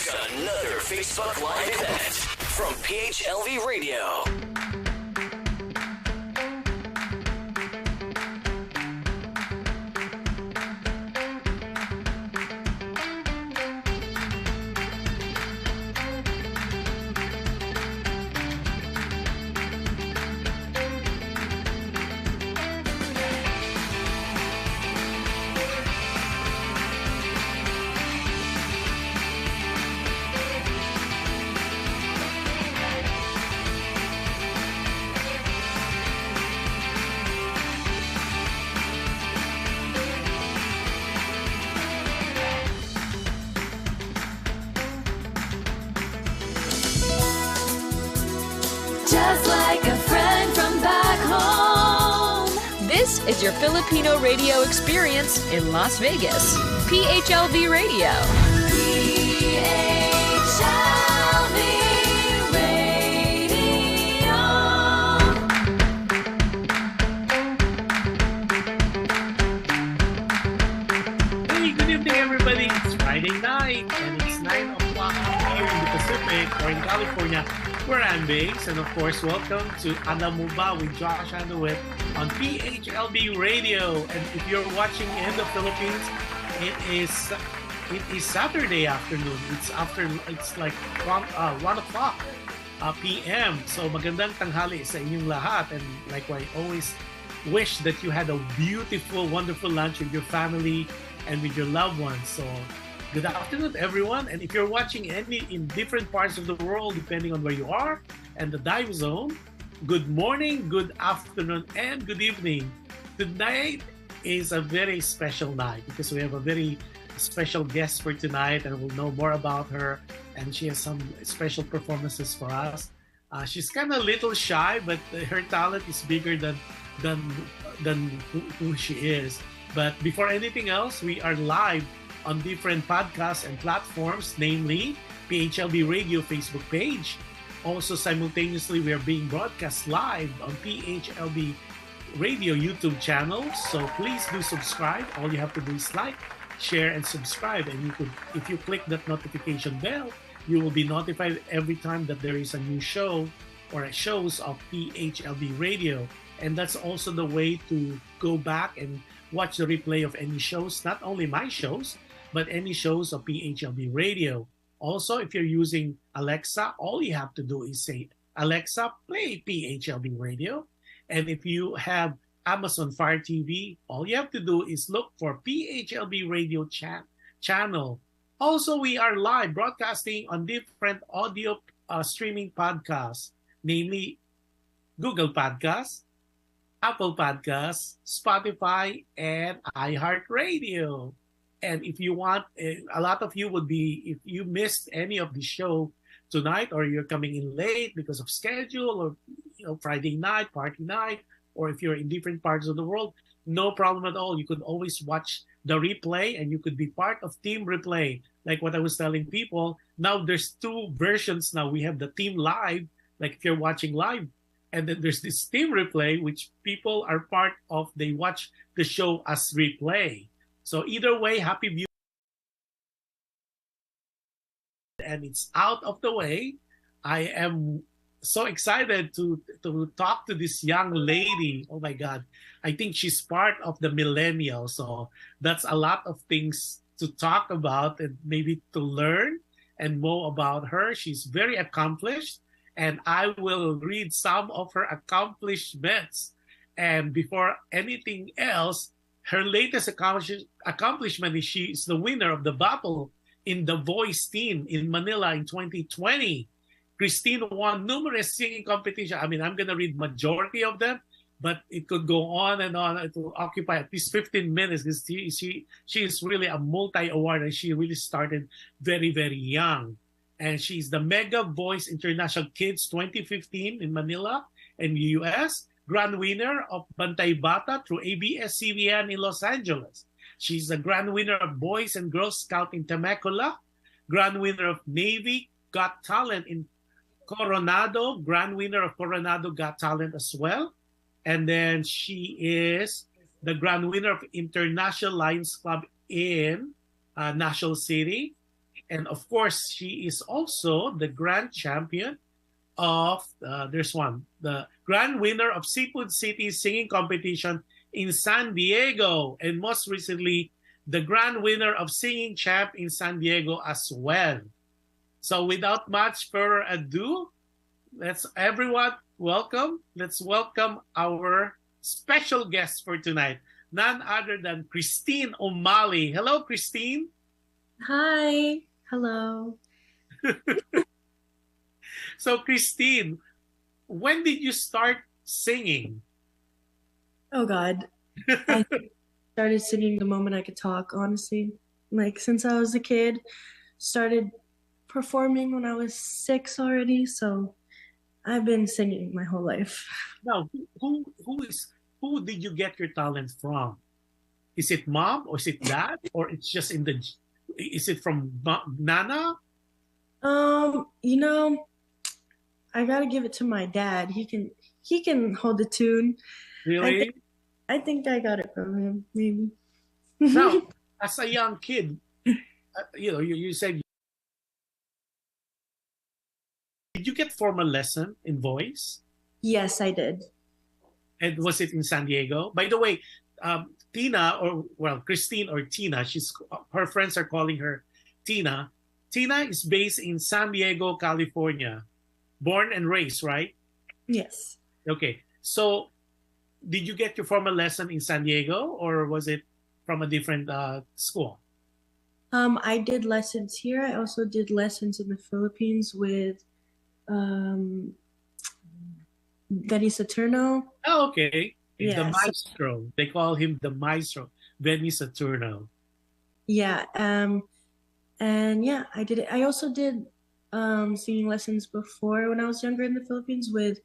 It's another Facebook Live event from PHLV Radio. Just like a friend from back home. This is your Filipino radio experience in Las Vegas. PHLV Radio. PHLV Radio. Hey, good evening, everybody. It's Friday night, and it's 9 o'clock here in the Pacific or in California, where I'm based. And of course, welcome to AlamMoBa with Jush Andowitt on PHLB Radio. And if you're watching in the Philippines, it is Saturday afternoon. It's like 1 o'clock p.m. So magandang tanghali sa inyong lahat. And like I always wish that you had a beautiful, wonderful lunch with your family and with your loved ones. So good afternoon, everyone. And if you're watching in different parts of the world, depending on where you are and the time zone, good morning, good afternoon, and good evening. Tonight is a very special night because we have a very special guest for tonight, and we'll know more about her. And she has some special performances for us. She's kind of a little shy, but her talent is bigger than who she is. But before anything else, we are live on different podcasts and platforms, namely PHLB Radio Facebook page. Also, simultaneously, we are being broadcast live on PHLB Radio YouTube channel. So please do subscribe. All you have to do is like, share, and subscribe. And if you click that notification bell, you will be notified every time that there is a new show or shows of PHLB Radio. And that's also the way to go back and watch the replay of any shows, not only my shows, but any shows of PHLB Radio. Also, if you're using Alexa, all you have to do is say, Alexa, play PHLB Radio. And if you have Amazon Fire TV, all you have to do is look for PHLB Radio channel. Also, we are live broadcasting on different audio streaming podcasts, namely Google Podcasts, Apple Podcasts, Spotify, and iHeartRadio. And if you want, a lot of you would be, if you missed any of the show tonight, or you're coming in late because of schedule, or Friday night, party night, or if you're in different parts of the world, no problem at all. You could always watch the replay, and you could be part of Team Replay. Like what I was telling people, now there's two versions now. We have the Team Live, like if you're watching live, and then there's this Team Replay, which people are part of. They watch the show as replay. So either way, happy viewing. And it's out of the way. I am so excited to talk to this young lady. Oh my God. I think she's part of the millennial. So that's a lot of things to talk about and maybe to learn and more about her. She's very accomplished, and I will read some of her accomplishments. And before anything else, her latest accomplishment is she is the winner of the battle in the voice team in Manila in 2020. Christine won numerous singing competitions. I mean, I'm going to read majority of them, but it could go on and on. It will occupy at least 15 minutes because she is really a multi-award, and she really started very, very young. And she's the Mega Voice International Kids 2015 in Manila in the U.S., Grand winner of Bantay Bata through ABS-CBN in Los Angeles. She's the Grand winner of Boys and Girls Scout in Temecula, Grand winner of Navy Got Talent in Coronado, Grand winner of Coronado Got Talent as well. And then she is the Grand winner of International Lions Club in National City. And of course, she is also the grand champion of, the grand winner of Seafood City Singing Competition in San Diego. And most recently, the grand winner of Singing Champ in San Diego as well. So without much further ado, let's welcome our special guest for tonight, none other than Christine Umali. Hello, Christine. Hi. Hello. So, Christine, when did you start singing? Oh God. I started singing the moment I could talk, honestly. Like since I was a kid, started performing when I was 6 already, so I've been singing my whole life. Now, who did you get your talent from? Is it mom or is it dad or it's just is it from Nana? You know, I gotta give it to my dad. He can hold the tune. Really? I think I got it from him, maybe. Now, as a young kid, you said, did you get formal lesson in voice? Yes, I did. And was it in San Diego? By the way, Tina, Christine or Tina, her friends are calling her Tina. Tina is based in San Diego, California. Born and raised, right? Yes. Okay. So, did you get your formal lesson in San Diego or was it from a different school? I did lessons here. I also did lessons in the Philippines with Benny Saturno. Oh, okay. Yes. The maestro. They call him the maestro, Benny Saturno. Yeah. And yeah, I did it. I also did singing lessons before when I was younger in the Philippines with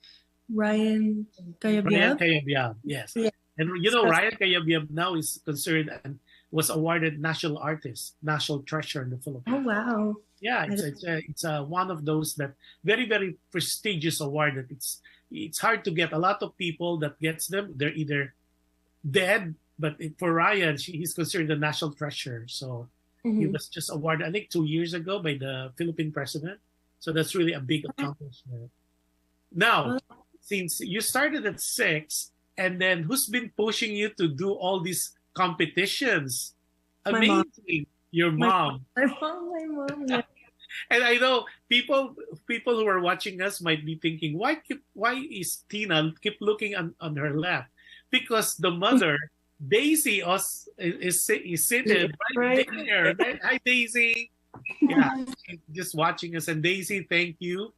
Ryan Ryan Cayabyab. Cayabyab, yes. Yeah. And Ryan Cayabyab now is considered and was awarded national artist, national treasure in the Philippines. Oh wow! Yeah, it's one of those that very, very prestigious award that it's hard to get. A lot of people that gets them, they're either dead, but for Ryan, he's considered a national treasure. So he was just awarded, I think, 2 years ago by the Philippine president. So that's really a big accomplishment. Now, since you started at 6, and then who's been pushing you to do all these competitions? Amazing. Your mom. My mom. Yeah. And I know people who are watching us might be thinking, why is Tina keep looking on her lap? Because the mother, Daisy, is seated right there. Hi, Daisy. Yeah, she's just watching us. And Daisy, thank you,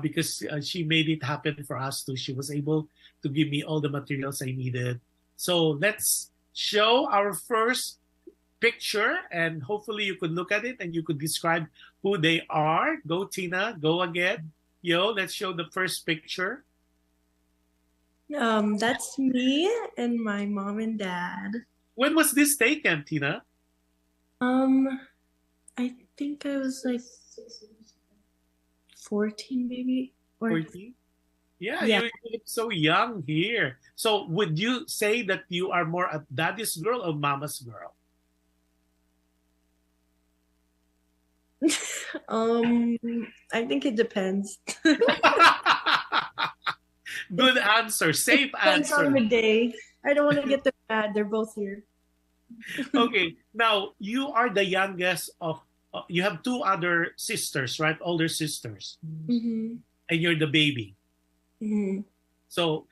because she made it happen for us too. She was able to give me all the materials I needed. So let's show our first picture, and hopefully you could look at it and you could describe who they are. Go, Tina. Go again. Let's show the first picture. That's me and my mom and dad. When was this taken, Tina? I think I was like 14 maybe. 14? Yeah, you look so young here. So would you say that you are more a daddy's girl or mama's girl? I think it depends. Good answer. Safe Depends answer. on the day. I don't want to get them mad. They're both here. Okay. Now, you are the youngest of, you have 2 other sisters, right? Older sisters. Mm-hmm. And you're the baby. Mm-hmm. So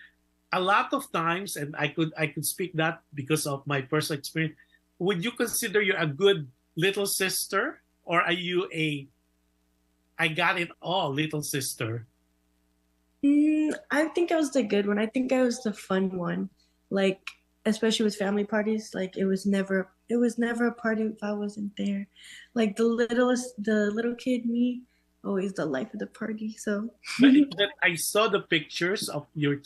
a lot of times, and I could speak that because of my personal experience, would you consider you a good little sister? Or are you I got it all little sister? I think I was the good one. I think I was the fun one. Like, especially with family parties, like it was never a party if I wasn't there. Like the little kid me, always the life of the party. So but I saw the pictures of your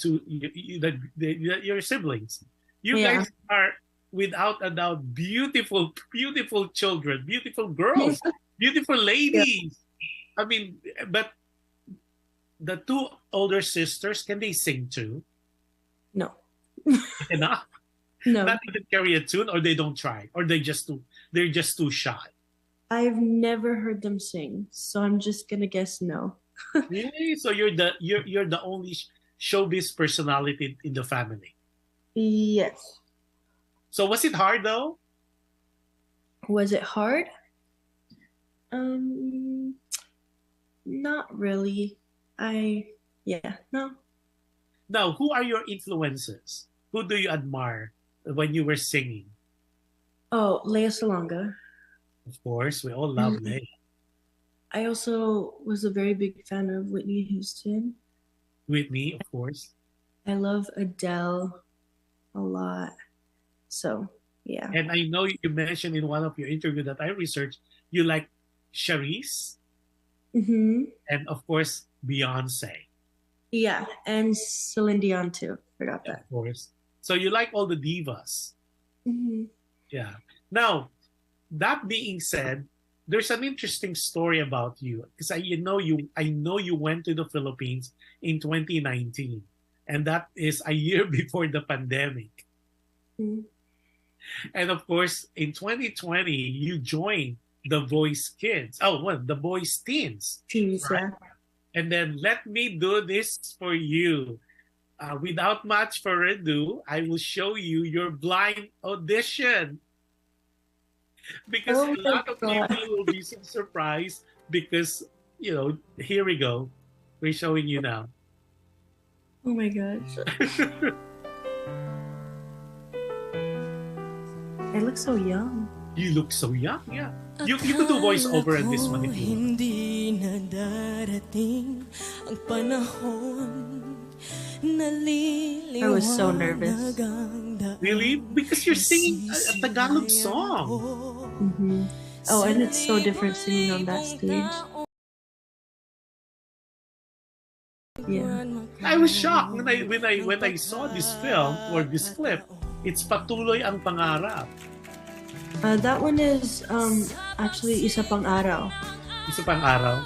your siblings. You guys are without a doubt beautiful children, beautiful girls, beautiful ladies. I mean, but the 2 older sisters, can they sing too? no. Enough. No. Not even carry a tune, or they don't try, or they're just too shy. I've never heard them sing, so I'm just gonna guess no. Really? So you're the only showbiz personality in the family. Yes. So was it hard though? Was it hard? Um, Not really. No. Now, who are your influences? Who do you admire when you were singing? Oh, Lea Salonga. Of course, we all love Mhm. Leia. I also was a very big fan of Whitney Houston. Whitney, of course. I love Adele a lot. So, yeah. And I know you mentioned in one of your interview that I researched, you like Charisse Mm-hmm. and of course Beyonce, Yeah, and Celine Dion too. Forgot of that. course. So you like all the divas. Mm-hmm. Yeah. Now, that being said, there's an interesting story about you because I know you went to the Philippines in 2019, and that is a year before the pandemic. Mm-hmm. And of course, in 2020, you joined the Voice Kids. Oh, well, the Voice Teens. Teams, Right. yeah. And then let me do this for you. Without much further ado, I will show you your blind audition because Oh a my lot of God. people will be so surprised because, here we go. We're showing you now. Oh my gosh. I look so young. You look so young. Yeah. You could do voiceover in this one if you want. Hindi na darating ang panahon. I was so nervous. Really? Because you're singing a Tagalog song. Mm-hmm. Oh, and it's so different singing on that stage. Yeah. I was shocked when I saw this film or this clip. It's Patuloy ang Pangarap. That one is actually Isa Pang Araw. Isa pang araw.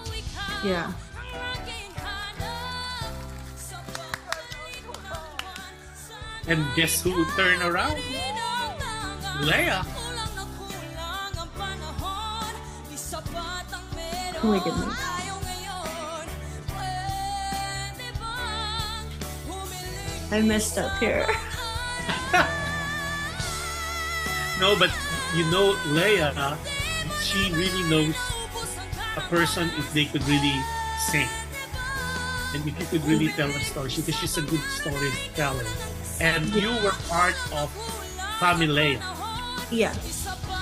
Yeah. And guess who turned around? Leia. Oh my goodness. I messed up here. No, but Leia, she really knows a person if they could really sing. And if you could really tell a story, because she's a good storyteller. And you were part of Family, Yeah.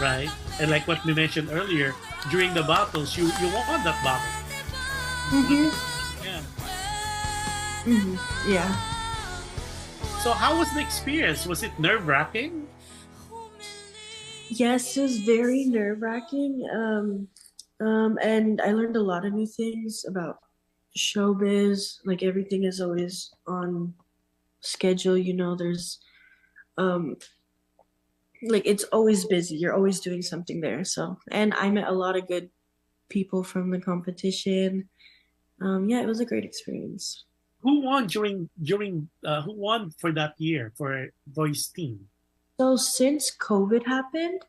right? And like what we mentioned earlier, during the battles, you won that battle. Mm-hmm. Yeah. Mm-hmm. Yeah. So how was the experience? Was it nerve-wracking? Yes, it was very nerve-wracking. And I learned a lot of new things about showbiz. Like everything is always on schedule, there's like it's always busy. You're always doing something there. So, and I met a lot of good people from the competition. Yeah, it was a great experience. Who won who won for that year for Voice Team? So since COVID happened,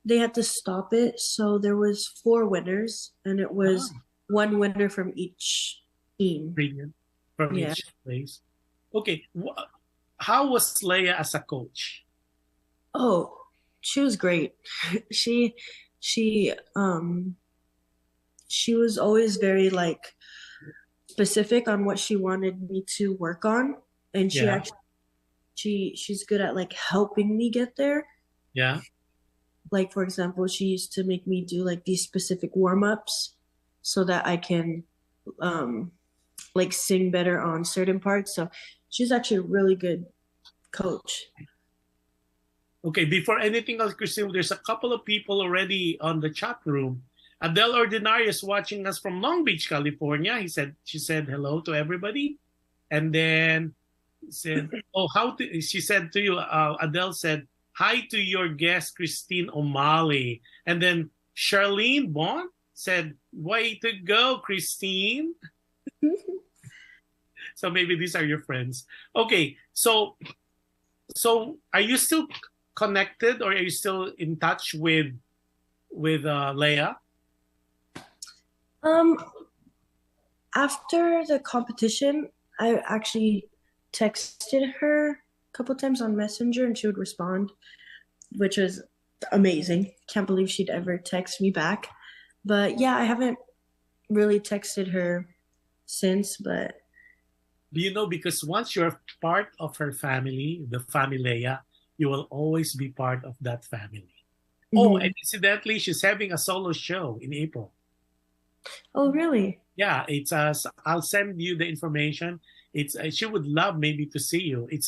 they had to stop it. So there was 4 winners, and it was one winner from each team. Brilliant. From Yeah. each place. Okay, how was Leia as a coach? Oh, she was great. she she she was always very like specific on what she wanted me to work on, and she Yeah. actually she's good at like helping me get there. Yeah. Like for example, she used to make me do like these specific warm-ups so that I can like sing better on certain parts. So she's actually a really good coach. Okay, before anything else, Christine, there's a couple of people already on the chat room. Adele Ordinarius watching us from Long Beach, California. She said hello to everybody. And then said, she said to you, Adele said, hi to your guest, Christine Umali. And then Charlene Bond said, way to go, Christine. So maybe these are your friends. Okay, so are you still connected or are you still in touch with Leia? Um, After the competition, I actually texted her a couple times on Messenger and she would respond, which was amazing. Can't believe she'd ever text me back. But yeah, I haven't really texted her since, but Do you know, because once you're part of her family, the familia, you will always be part of that family. Oh, and mhm. incidentally, she's having a solo show in April. Oh, really? Yeah, it's I'll send you the information. It's she would love maybe to see you. It's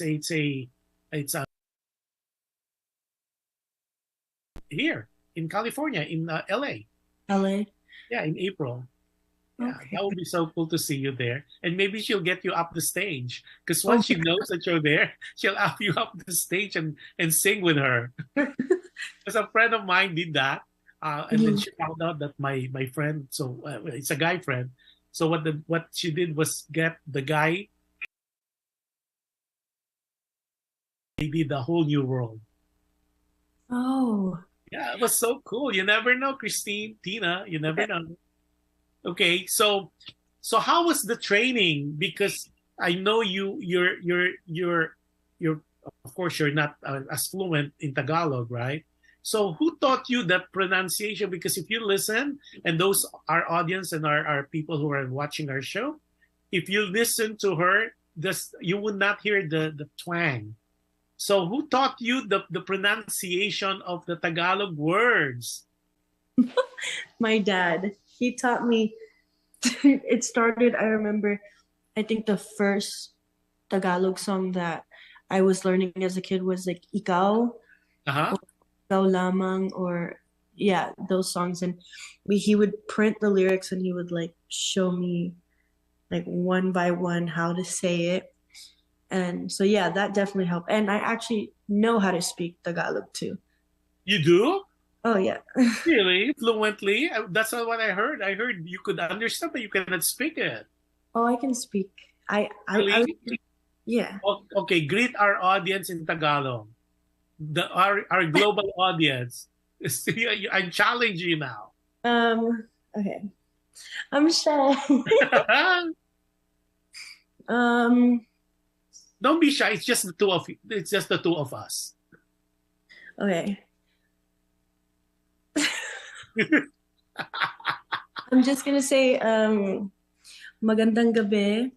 here in California, in LA. LA? Yeah, in April. Yeah, Okay. that would be so cool to see you there. And maybe she'll get you up the stage. Because Oh, once she knows that you're there, she'll have you up the stage and sing with her. Because a friend of mine did that. And then mhm. she found out that my friend, so it's a guy friend. So what she did was get the guy, maybe the whole new world. Oh, Yeah, it was so cool. You never know, Christine, Tina, you never know. Okay, so how was the training? Because I know you're of course you're not as fluent in Tagalog, right? So who taught you that pronunciation? Because if you listen, and those our audience and our people who are watching our show, if you listen to her, this you would not hear the twang. So who taught you the pronunciation of the Tagalog words? my dad. He taught me. It started, I remember, I think the first Tagalog song that I was learning as a kid was like Ikaw, Uh-huh. Ikaw Lamang, or yeah, those songs. And he would print the lyrics and he would like show me like one by one how to say it. And so yeah, that definitely helped. And I actually know how to speak Tagalog too. You do? Oh yeah. Really? Fluently? That's not what I heard. I heard you could understand, but you cannot speak it. Oh, I can speak. Really? Yeah. Okay, greet our audience in Tagalog. Our global audience. I'm challenging you now. Okay. I'm shy. um, Don't be shy. It's just the two of you. It's just the two of us. okay. I'm just gonna say, magandang gabi,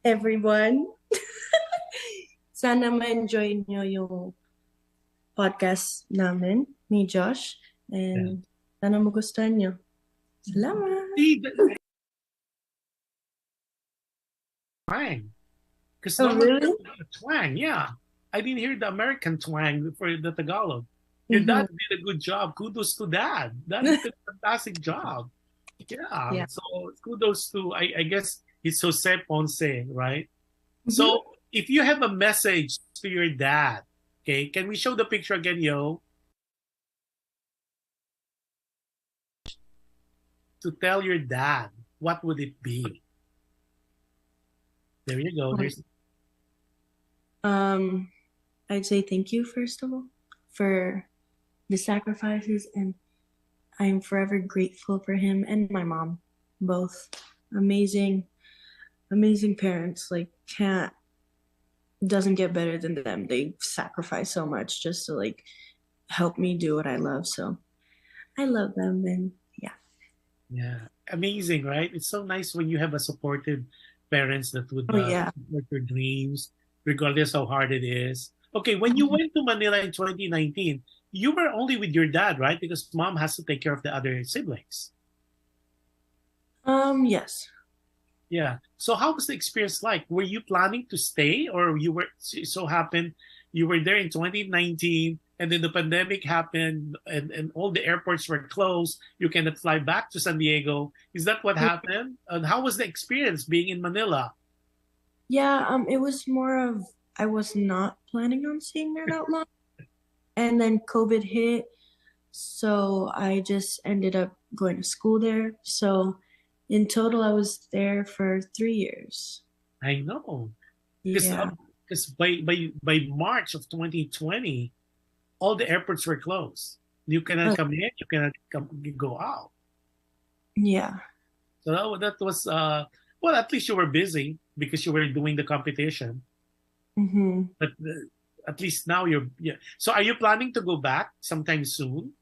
everyone. Sana ma-enjoy nyo yung podcast namin ni Josh. And sana magustuhan nyo. Salamat. See, twang. Because Oh, normally really? the twang, yeah. I didn't hear the American twang for the Tagalog. Your dad did a good job. Kudos to dad. That did a fantastic job. Yeah. Yeah. So kudos to I guess it's Jose Ponce, right? So if you have a message to your dad, okay, can we show the picture again, yo? To tell your dad, what would it be? There you go. There's I'd say thank you, first of all, for the sacrifices, and I'm forever grateful for him and my mom. Both amazing, amazing parents. Like, doesn't get better than them. They sacrifice so much just to like help me do what I love. So I love them, and yeah, amazing, right? It's so nice when you have a supportive parents that would oh yeah. support your dreams, regardless how hard it is. Okay, when you went to Manila in 2019, you were only with your dad, right? Because mom has to take care of the other siblings. Yes. Yeah. So how was the experience like? Were you planning to stay, or you were so happened you were there in 2019 and then the pandemic happened and all the airports were closed. You cannot fly back to San Diego. Is that what happened? And how was the experience being in Manila? Yeah, it was more of I was not planning on staying there that long. And then COVID hit, so I just ended up going to school there. So in total, I was there for 3 years. I know. Because Yeah. by March of 2020, all the airports were closed. You cannot come in, you cannot go out. Yeah. So that was well, at least you were busy because you were doing the competition. Mm-hmm. But at least now you're yeah. So are you planning to go back sometime soon?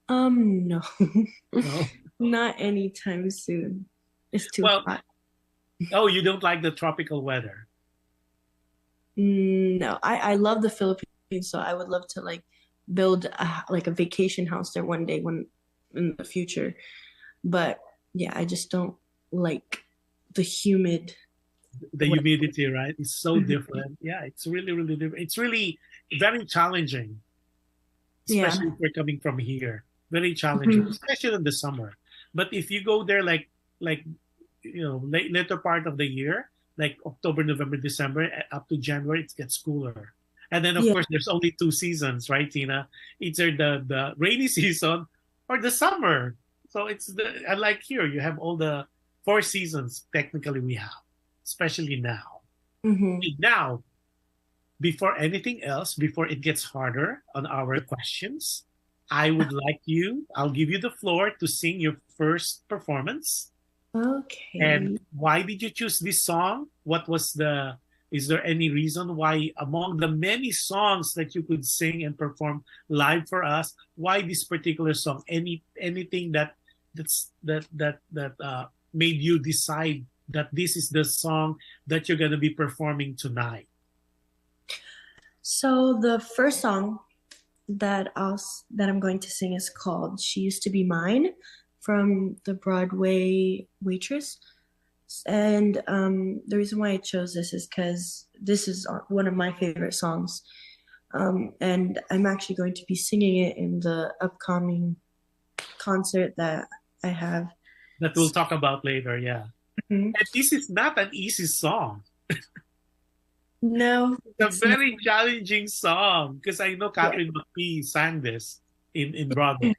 No. No. Not anytime soon. It's too Well, hot. oh, you don't like the tropical weather. No, I love the Philippines, so I would love to like build like a vacation house there one day when in the future. But yeah, I just don't like the humid The weather. humidity, right? It's so Mhm. different. Yeah, it's really, really different. It's really very challenging, Yeah. especially if we're coming from here. Very challenging, Mhm. especially in the summer. But if you go there like later part of the year, like October, November, December, up to January, it gets cooler. And then of Yeah. course there's only two seasons, right, Tina? Either the rainy season or the summer. So it's the unlike here, you have all the four seasons technically we have, especially now. Hmm. Okay, now, before anything else, before it gets harder on our questions, I'll give you the floor to sing your first performance. And Okay. why did you choose this song? Is there any reason why among the many songs that you could sing and perform live for us, why this particular song? Anything that made you decide that this is the song that you're going to be performing tonight? So the first song that I'm going to sing is called "She Used to Be Mine" from the Broadway Waitress. And the reason why I chose this is because this is one of my favorite songs. And I'm actually going to be singing it in the upcoming concert that I have. That we'll talk about later, yeah. Mhm. And this is not an easy song. No, It's a it's not. very challenging song because I know Yeah. Catherine McPhee sang this in Broadway.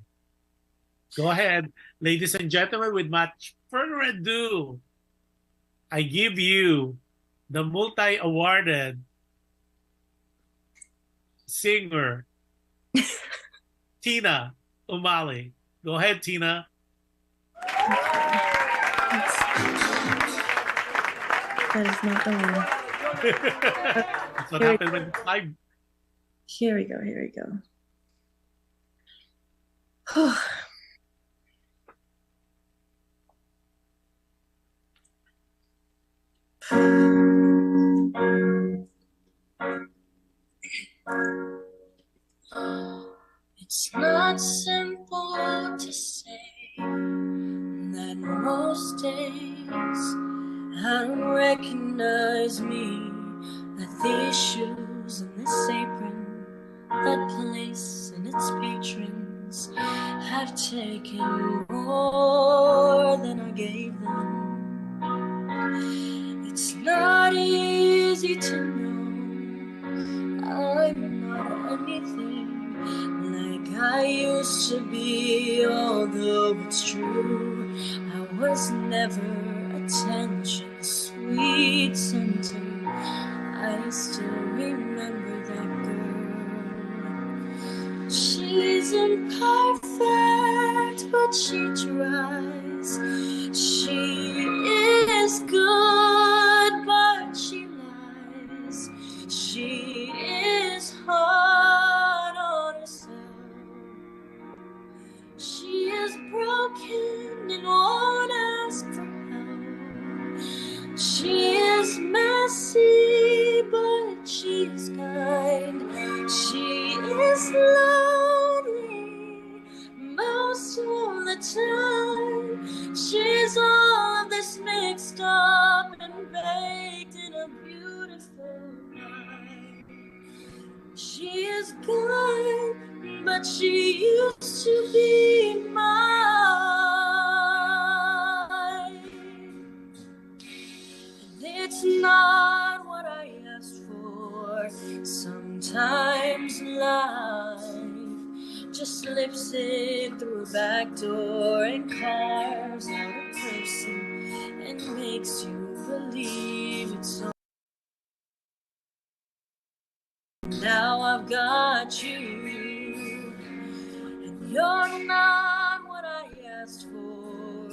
Go ahead, ladies and gentlemen, with much further ado, I give you the multi-awarded singer, Tina Umali. Go ahead, Tina. That is not the one. That's what Here we happened when it's live. Here we go. Here we go. It's not simple to say that most days I don't recognize me, that these shoes and this apron, that place and its patrons have taken more than I gave them. It's not easy to know I'm not anything like I used to be, although it's true I was never attention sweet center. I still remember that girl. She's imperfect, but she tries. She is good, but she lies. She is hard on herself. She is broken and won't ask for help. She is messy, but she's kind. She is lonely most of the time. She's all of this mixed up and baked in a beautiful pie. She is gone, but she used to be mine. It's not what I asked for. Sometimes life just slips in through a back door and carves out a person and makes you believe it's all. Now I've got you, and you're not what I asked for.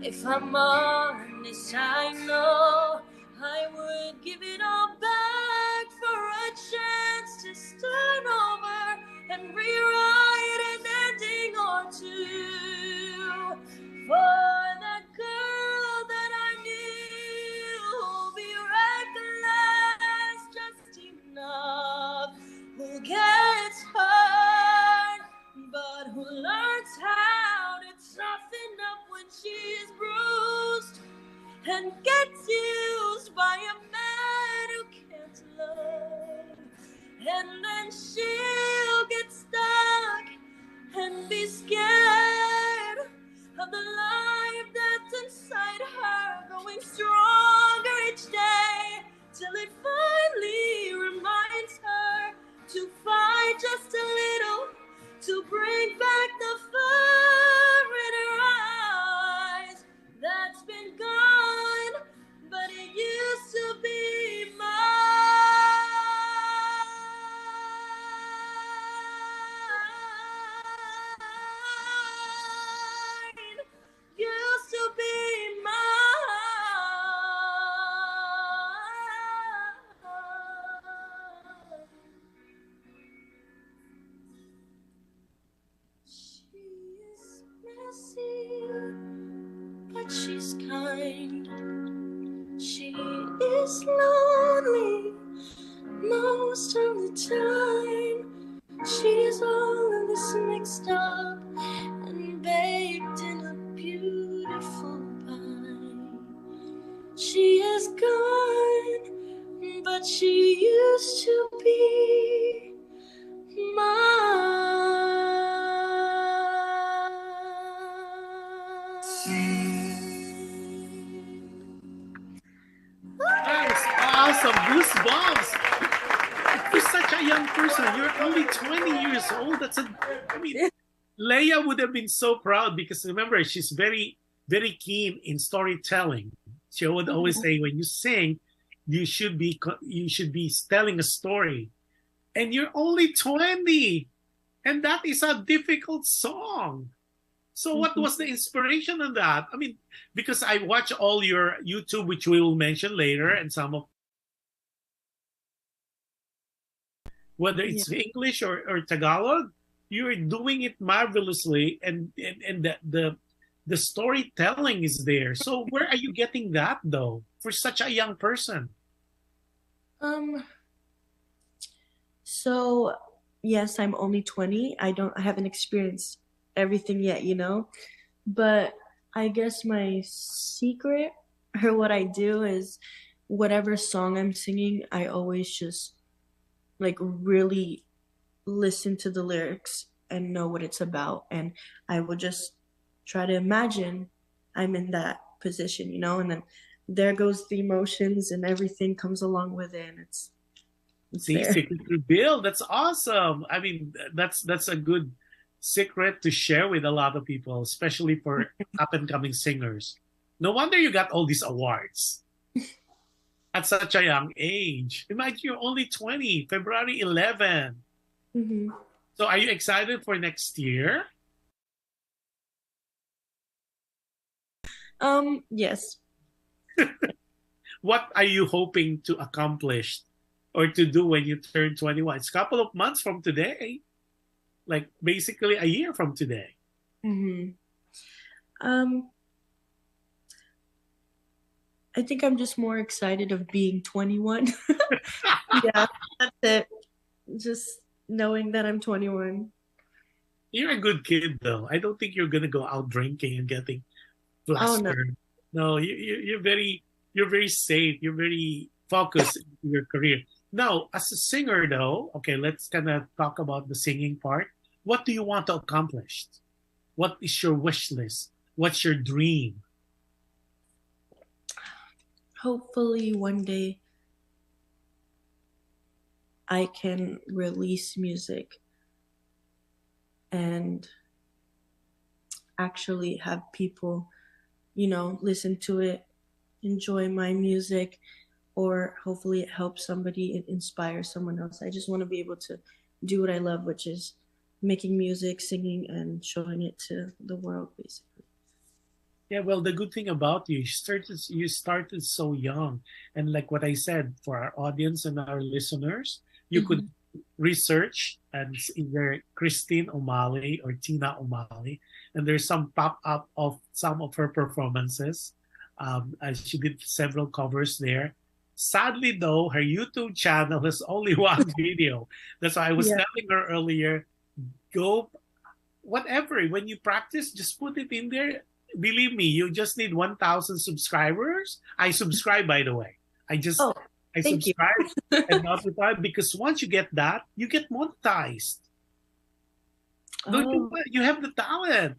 If I'm honest, I know I would give it all back for a chance to start over and rewrite an ending or two. For the girl that I knew, be reckless just enough, who gets hurt, but who learns how to toughen up when she's bruised and gets used by a man who can't love. And then she'll get stuck and be scared of the life that's inside her, growing stronger each day till it finally reminds her to fight just a little, to bring back the fire in her eyes that's been gone, but it used to be mine. Used to be mine. She is messy, but she's kind. She is lonely most of the time. She's all of this mixed up and baked in a beautiful pie. She is gone, but she used to be That's awesome. Goosebumps. You're such a young person. You're only 20 years old. I mean, Leia would have been so proud because remember, she's very, very keen in storytelling. She would always say, when you sing, you should be telling a story. And you're only 20. And that is a difficult song. So what was the inspiration on that? I mean, because I watch all your YouTube, which we will mention later, and some of whether it's English or Tagalog, you're doing it marvelously, and the storytelling is there. So where are you getting that though for such a young person? So yes, I'm only 20. I haven't experienced everything yet, but I guess my secret or what I do is whatever song I'm singing, I always just like really listen to the lyrics and know what it's about, and I will just try to imagine I'm in that position, and then there goes the emotions and everything comes along with it, and it's See, there. secret reveal. That's awesome. I mean, that's a good secret to share with a lot of people, especially for up and coming singers. No wonder you got all these awards at such a young age. Imagine you're only 20, February 11. Mm-hmm. So are you excited for next year? Yes. What are you hoping to accomplish or to do when you turn 21? It's a couple of months from today, like basically a year from today. Mm-hmm. I think I'm just more excited of being 21. Yeah, that's it. Just knowing that I'm 21. You're a good kid, though. I don't think you're gonna go out drinking and getting flustered. No, you're very safe. You're very focused in your career. Now, as a singer, though, okay, let's kind of talk about the singing part. What do you want to accomplish? What is your wish list? What's your dream? Hopefully one day I can release music and actually have people, listen to it, enjoy my music, or hopefully it helps somebody, it inspires someone else. I just want to be able to do what I love, which is making music, singing, and showing it to the world, basically. Yeah, well, the good thing about you started so young, and like what I said for our audience and our listeners, you could research and either Christine Umali or Tina Umali, and there's some pop up of some of her performances. As she did several covers there. Sadly, though, her YouTube channel has only one video. That's why I was Yeah. telling her earlier, go whatever. When you practice, just put it in there. Believe me, you just need 1,000 subscribers. I subscribe, by the way. Oh, I thank you. subscribe and notify because once you get that, you get monetized. Don't you? Oh, You have the talent.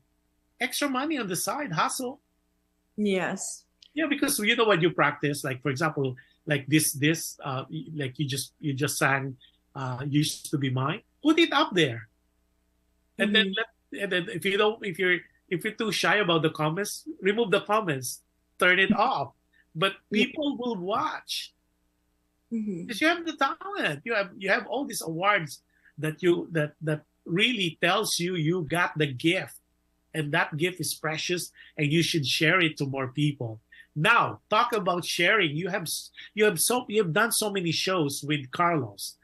Extra money on the side, hustle. yes. Yeah, because you know what you practice. Like for example, like like you just sang, "Used to Be Mine." Put it up there, and then if you don't, if you're too shy about the comments, remove the comments, turn it off. But Yeah. people will watch Mhm. because you have the talent. You have all these awards that really tells you got the gift, and that gift is precious, and you should share it to more people. Now, talk about sharing. You have done so many shows with Carlos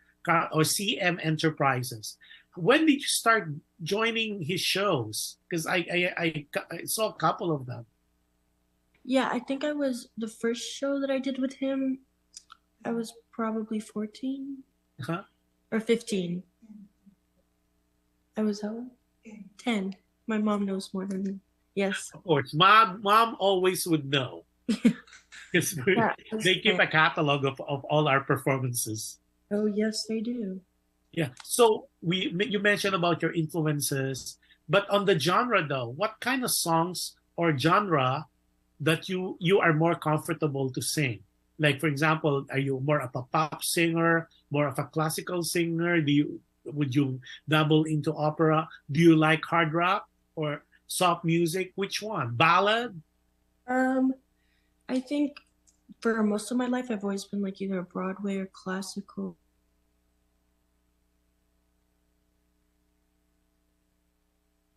or CM Enterprises. When did you start joining his shows? Because I saw a couple of them. Yeah, I think I was the first show that I did with him. I was probably 14 Huh? or 15. I was how old? 10. My mom knows more than me. Yes. Of course, mom always would know. Because Yeah, they keep a catalog of all our performances. Oh, yes, they do. Yeah. So you mentioned about your influences, but on the genre though, what kind of songs or genre that you are more comfortable to sing? Like for example, are you more of a pop singer, more of a classical singer? Would you dabble into opera? Do you like hard rock or soft music? Which one? Ballad? I think for most of my life, I've always been like either Broadway or classical.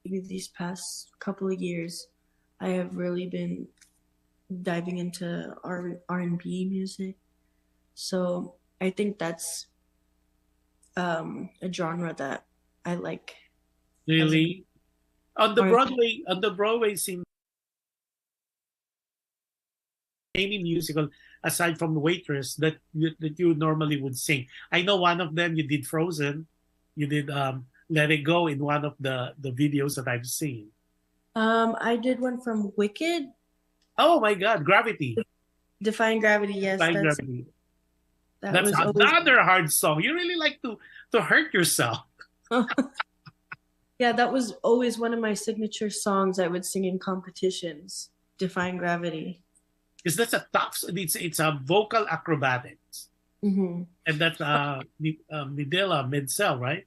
Maybe these past couple of years, I have really been diving into R&B music. So I think that's a genre that I like. Really? On the R&B. Broadway scene, any musical aside from Waitress that you normally would sing? I know one of them you did Frozen, you did Let It Go in one of the videos that I've seen. I did one from Wicked, Oh my God, Gravity, Defying Gravity. Yes, By that Gravity. was That's always another hard song. You really like to hurt yourself. yeah, that was always one of my signature songs I would sing in competitions. Defying Gravity. Because that's a tough. It's a vocal acrobatics, Mm-hmm. and that's Midela Medsel, right?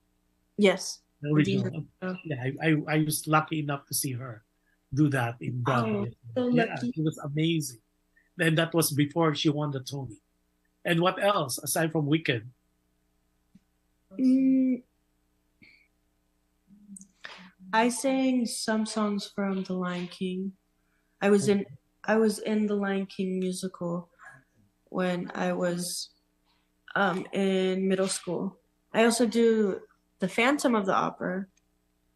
Yes. The original. Oh. Yeah, I was lucky enough to see her do that in Broadway. so Yeah, lucky. it was amazing. And that was before she won the Tony. And what else aside from Wicked? I sang some songs from The Lion King. I was in the Lion King musical when I was in middle school. I also do the Phantom of the Opera.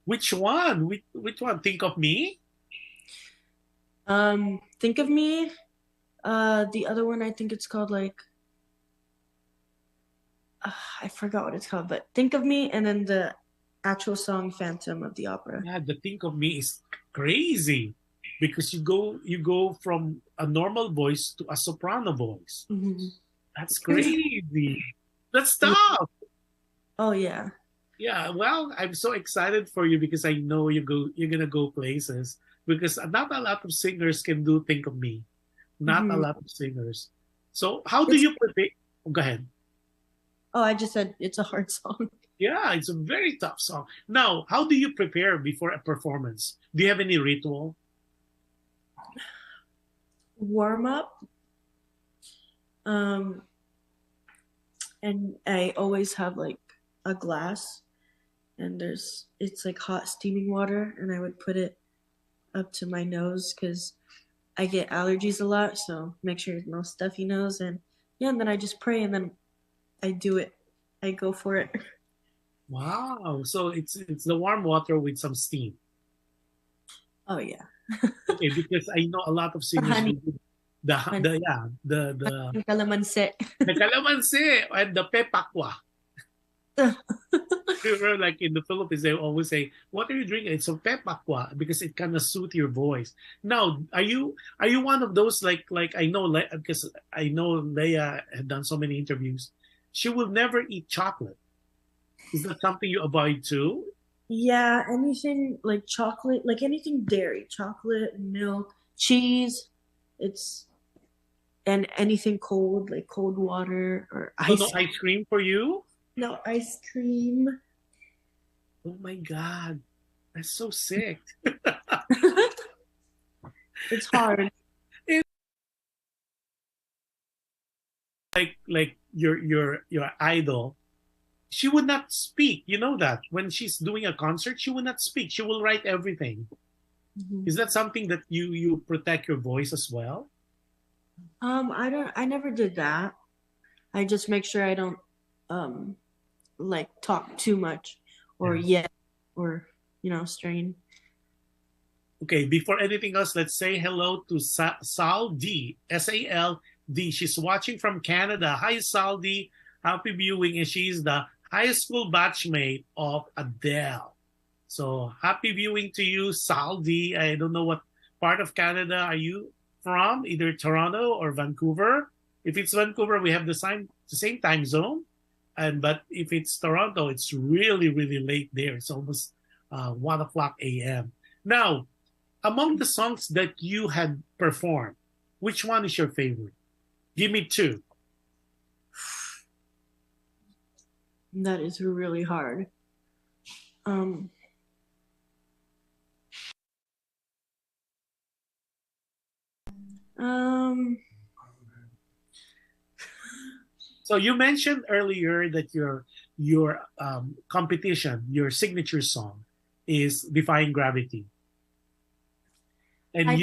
Which one? Which one? Think of Me? Think of Me. The other one, I think it's called like I forgot what it's called, but Think of Me, and then the actual song Phantom of the Opera. Yeah, the Think of Me is crazy because you go from a normal voice to a soprano voice. Mm-hmm. That's crazy. That's tough. Oh yeah. Yeah, well, I'm so excited for you because I know you're gonna go places because not a lot of singers can do Think of Me. Not a lot of singers. So how do you prepare? Oh, go ahead. Oh, I just said it's a hard song. Yeah, it's a very tough song. Now, how do you prepare before a performance? Do you have any ritual? Warm up. And I always have like a glass, and it's like hot steaming water, and I would put it up to my nose because I get allergies a lot, so make sure there's no stuffy nose, and yeah, and then I just pray, and then I do it. I go for it. Wow. So it's the warm water with some steam. Oh yeah, Okay, because I know a lot of singers honey, do the calamansi. the calamansi and the pepakwa. Remember, like in the Philippines, they always say, "What are you drinking?" It's a pepakwa because it kind of soothes your voice. Now, are you one of those like I know because I know Leia had done so many interviews. She will never eat chocolate. Is that something you avoid too? Yeah, anything like chocolate, like anything dairy, chocolate, milk, cheese. It's and anything cold, like cold water or So no ice. ice cream for you? No ice cream. Oh my God, that's so sick. It's hard. It's like your idol. She would not speak. You know that when she's doing a concert, she will not speak. She will write everything. Mhm. Is that something that you protect your voice as well? I never did that. I just make sure I don't um like talk too much or Yeah. yet or strain. Okay, before anything else, let's say hello to Sal D. SALD. She's watching from Canada. Hi, Sal D. Happy viewing. And she's the high school batchmate of Adele. So happy viewing to you, Sal D. I don't know what part of Canada are you from, either Toronto or Vancouver. If it's Vancouver, we have the same time zone. But if it's Toronto, it's really, really late there. It's almost 1 o'clock a.m. Now, among the songs that you had performed, which one is your favorite? Give me two. That is really hard. Um um So you mentioned earlier that your competition, your signature song, is "Defying Gravity," and I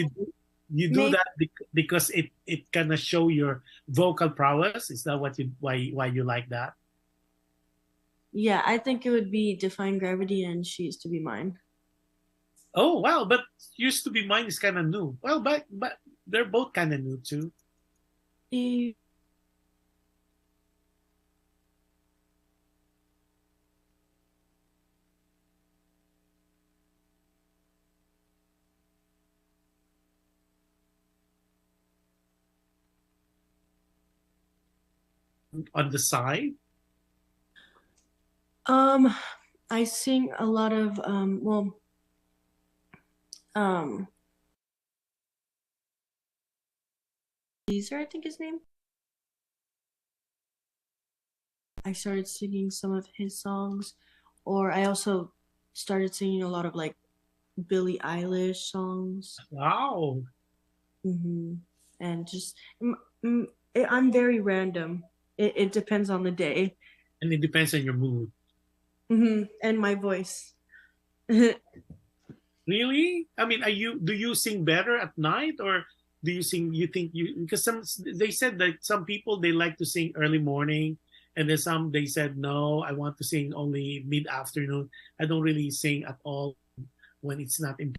you do maybe that because it kind of show your vocal prowess. Is that what you why you like that? yeah, I think it would be Define Gravity and She Used to Be Mine. Oh wow, but "Used to Be Mine" is kind of new. Well, but they're both kind of new too. Eh, On the side, Um I sing a lot of um Caesar, I think his name. I started singing some of his songs, or I also started singing a lot of like Billie Eilish songs. wow, And just I'm very random. It depends on the day. and it depends on your mood. And my voice. Really? I mean, do you sing better at night, or do you sing? You think you because some they said that some people they like to sing early morning, and then some they said no, I want to sing only mid afternoon. I don't really sing at all when it's not in.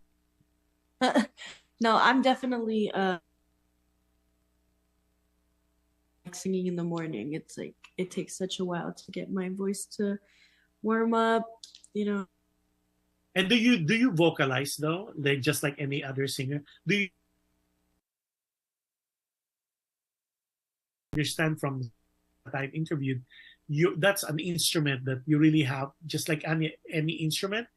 No, I'm definitely like singing in the morning. It's like it takes such a while to get my voice to warm up, you know. And do you vocalize though? They just like any other singer. Do you understand from that I've interviewed? That's an instrument that you really have, just like any instrument.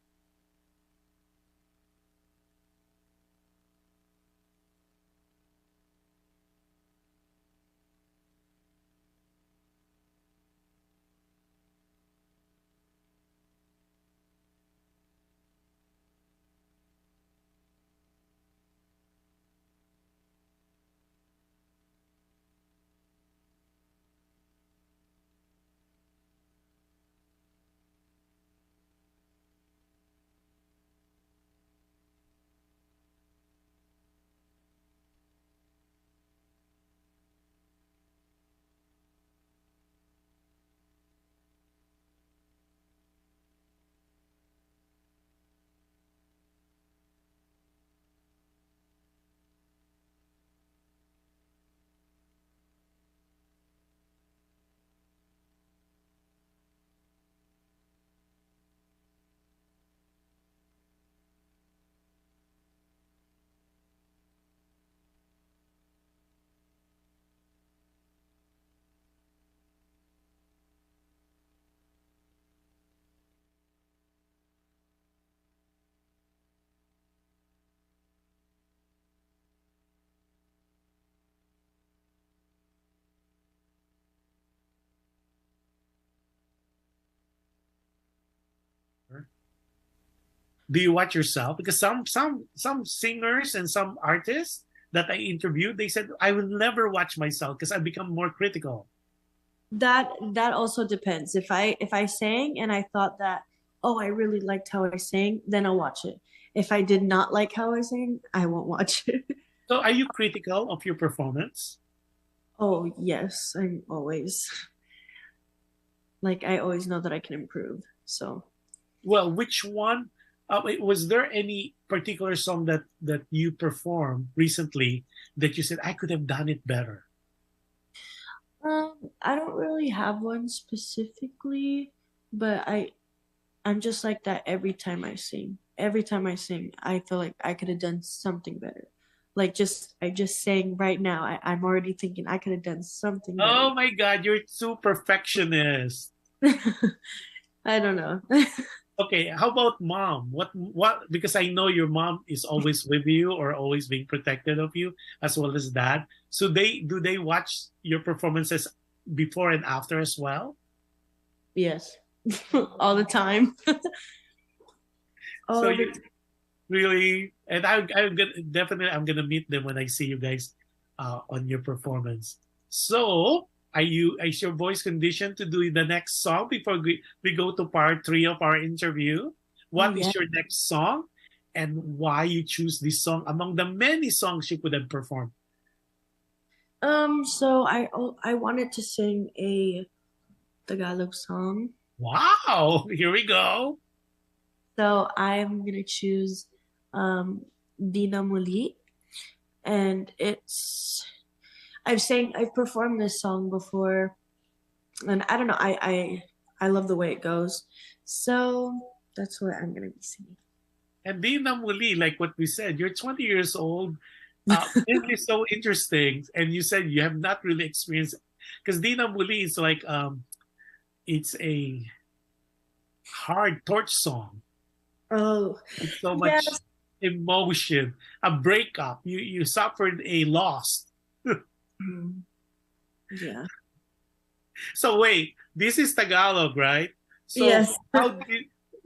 Do you watch yourself? Because some singers and some artists that I interviewed, they said I will never watch myself because I become more critical. That also depends. If I sang and I thought that, oh, I really liked how I sang, then I'll watch it. If I did not like how I sang, I won't watch it. So are you critical of your performance? Oh, yes, I'm always like I always know that I can improve. So, Well, which one? Was there any particular song that you performed recently that you said I could have done it better? I don't really have one specifically, but I'm just like that every time I sing. Every time I sing, I feel like I could have done something better. Like I just sang right now. I'm already thinking I could have done something better. Oh my God, you're too perfectionist. I don't know. Okay, how about mom? What? Because I know your mom is always with you or always being protected of you, as well as dad. So do they watch your performances before and after as well? Yes. All the time. So All you the really, and I'm gonna meet them when I see you guys on your performance. So is your voice conditioned to do the next song before we go to part 3 of our interview? What is Yeah. your next song and why you choose this song among the many songs you could have performed? So I wanted to sing a Tagalog song. Wow, here we go. So I'm gonna choose Di Na Muli, and I've performed this song before, and I don't know, I love the way it goes, so that's what I'm gonna be singing. And Di Na Muli, like what we said, you're 20 years old. It is so interesting. And you said you have not really experienced, because Di Na Muli is like, it's a hard torch song. Oh, It's so much yes. emotion, a breakup. You suffered a loss. Yeah. So wait, this is Tagalog, right? So Yes.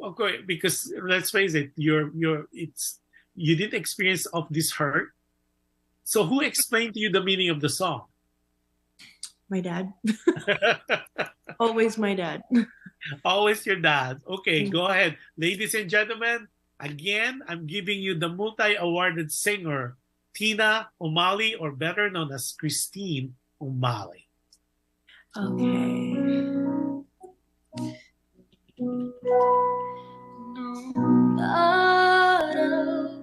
okay, because let's face it, you didn't experience of this hurt. So who explained to you the meaning of the song? My dad. Always my dad. Always your dad. Okay, go ahead. Ladies and gentlemen, again, I'm giving you the multi-awarded singer, Tina Umali, or better known as Christine Umali. Okay. Nung araw,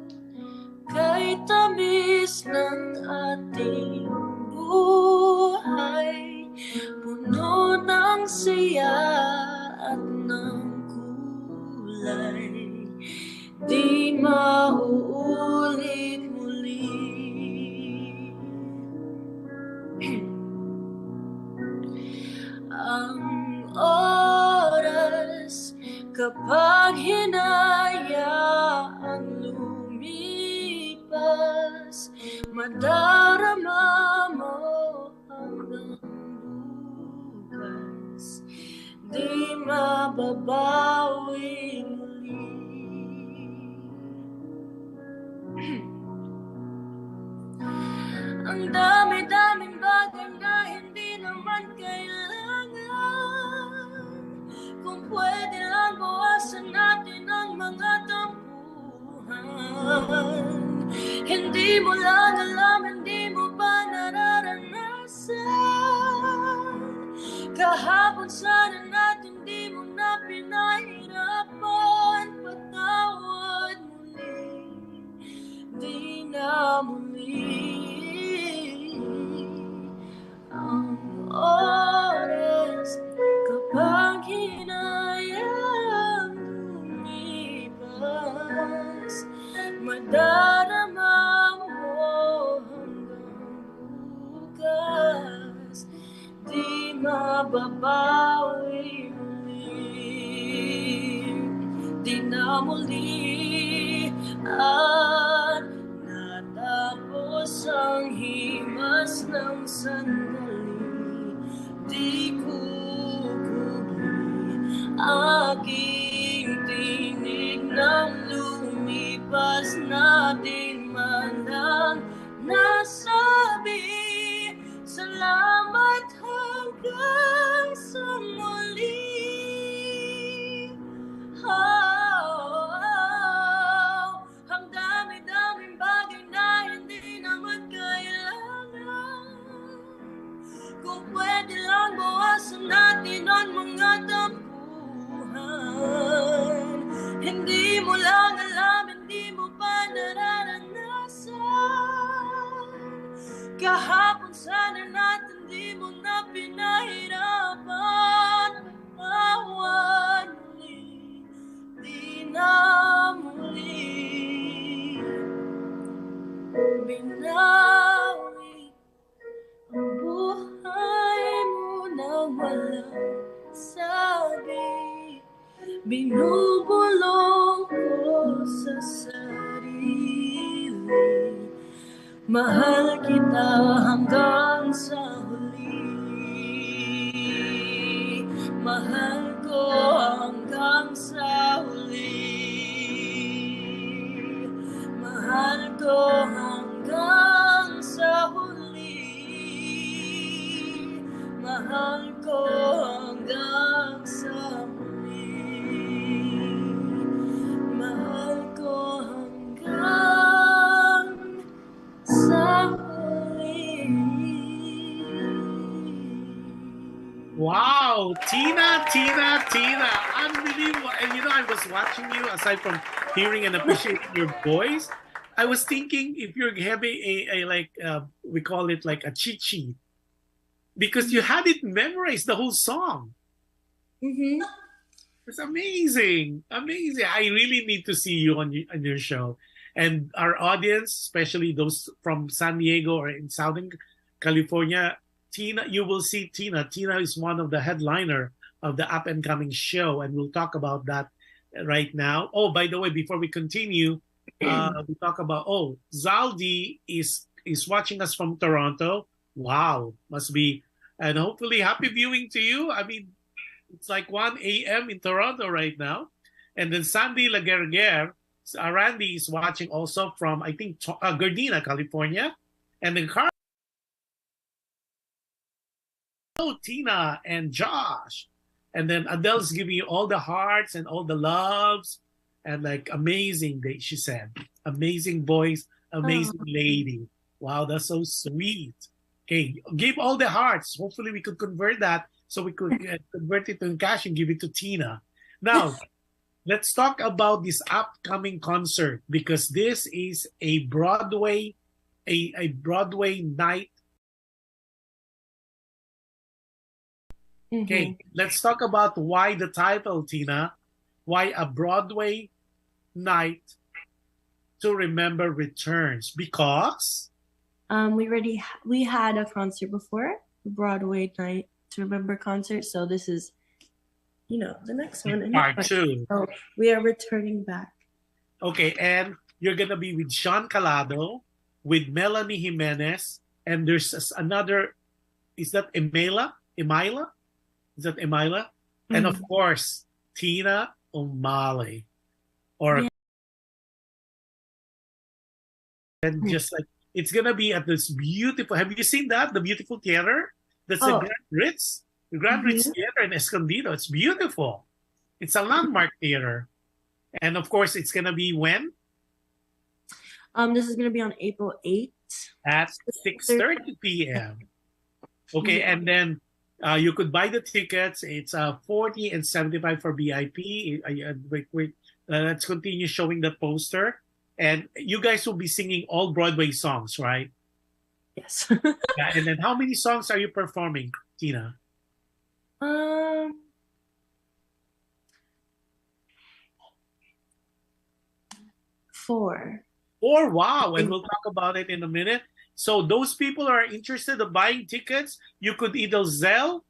kay tamis ng ating buhay, puno ng saya at ng kulay, di mauulit muli. Ang oras kapag hinayaang lumipas, madarama mo hanggang bukas, di mababawi muli. Ang dami-daming bagay na hindi naman kailangan, kung pwede lang bawasan natin ang mga tampuhan. Hindi mo lang alam, hindi mo ba nararanasan, kahapon sana natin di mo na pinahirapan, patawad muli, di na muli. Ang oras kapag hinayang lumipas, madarama mo hanggang bukas, di mababawi muli, di na muli. At natapos ang himas ng sandali, di kukubli aking tingin. di man lang nasabi. Salamat hanggang sa muli. Ang dami-daming bagay na hindi naman kailangan. Kung pwede lang bawasan natin ang mga tampuhan. Hindi mo lang alam, hindi mo pa nararanasan. Kahapon sana natin di mo na pinahirapan. Awan muli, di na muli binawi ang buhay mo na walang sabi. Binubulong ko sa sarili, mahal kita hanggang sa huli. Mahal ko hanggang sa huli. Mahal ko hanggang sa huli. Mahal ko hanggang sa huli. Mahal ko hanggang sa huli. Wow, Tina. Unbelievable. And you know, I was watching you, aside from hearing and appreciating your voice, I was thinking if you're having a we call it like a cheat sheet, because you had it memorized, the whole song. Mm-hmm. It's amazing. I really need to see you on your show. And our audience, especially those from San Diego or in Southern California, Tina, you will see Tina. Tina is one of the headliner of the up-and-coming show, and we'll talk about that right now. Oh, by the way, before we continue, we talk about, Zaldi is watching us from Toronto. Wow, must be, and hopefully happy viewing to you. I mean, it's like 1 a.m. in Toronto right now. And then Sandy Laguerguer, Randy is watching also from, I think, Gardena, California. And then Tina and Josh. And then Adele's giving you all the hearts and all the loves. And like, amazing, she said. Amazing voice, amazing lady. Wow, that's so sweet. Okay, give all the hearts. Hopefully we could convert that so we could convert it to cash and give it to Tina. Now, let's talk about this upcoming concert, because this is a Broadway night. Mm-hmm. Okay, let's talk about why the title, Tina. Why a Broadway night to remember returns? Because we had a concert before, Broadway night to remember concert. So this is, the next one. Part 2. So we are returning back. Okay, and you're gonna be with Sean Calado, with Melanie Jimenez, and there's another. Is that Emila? Is that Emila? Mm-hmm. And of course, Tina Umali, and just like it's gonna be at this beautiful. Have you seen that? The beautiful theater. That's the Grand Ritz. The Grand Ritz Theater in Escondido. It's beautiful. It's a landmark theater. And of course, it's going to be when? This is going to be on April 8th. At 6:30 p.m. Okay, and then you could buy the tickets. It's $40 and $75 for VIP. Wait. Let's continue showing the poster. And you guys will be singing all Broadway songs, right? Yes. Yeah, and then how many songs are you performing, Tina? 4. 4, wow. And we'll talk about it in a minute. So those people who are interested in buying tickets, you could either Zelle,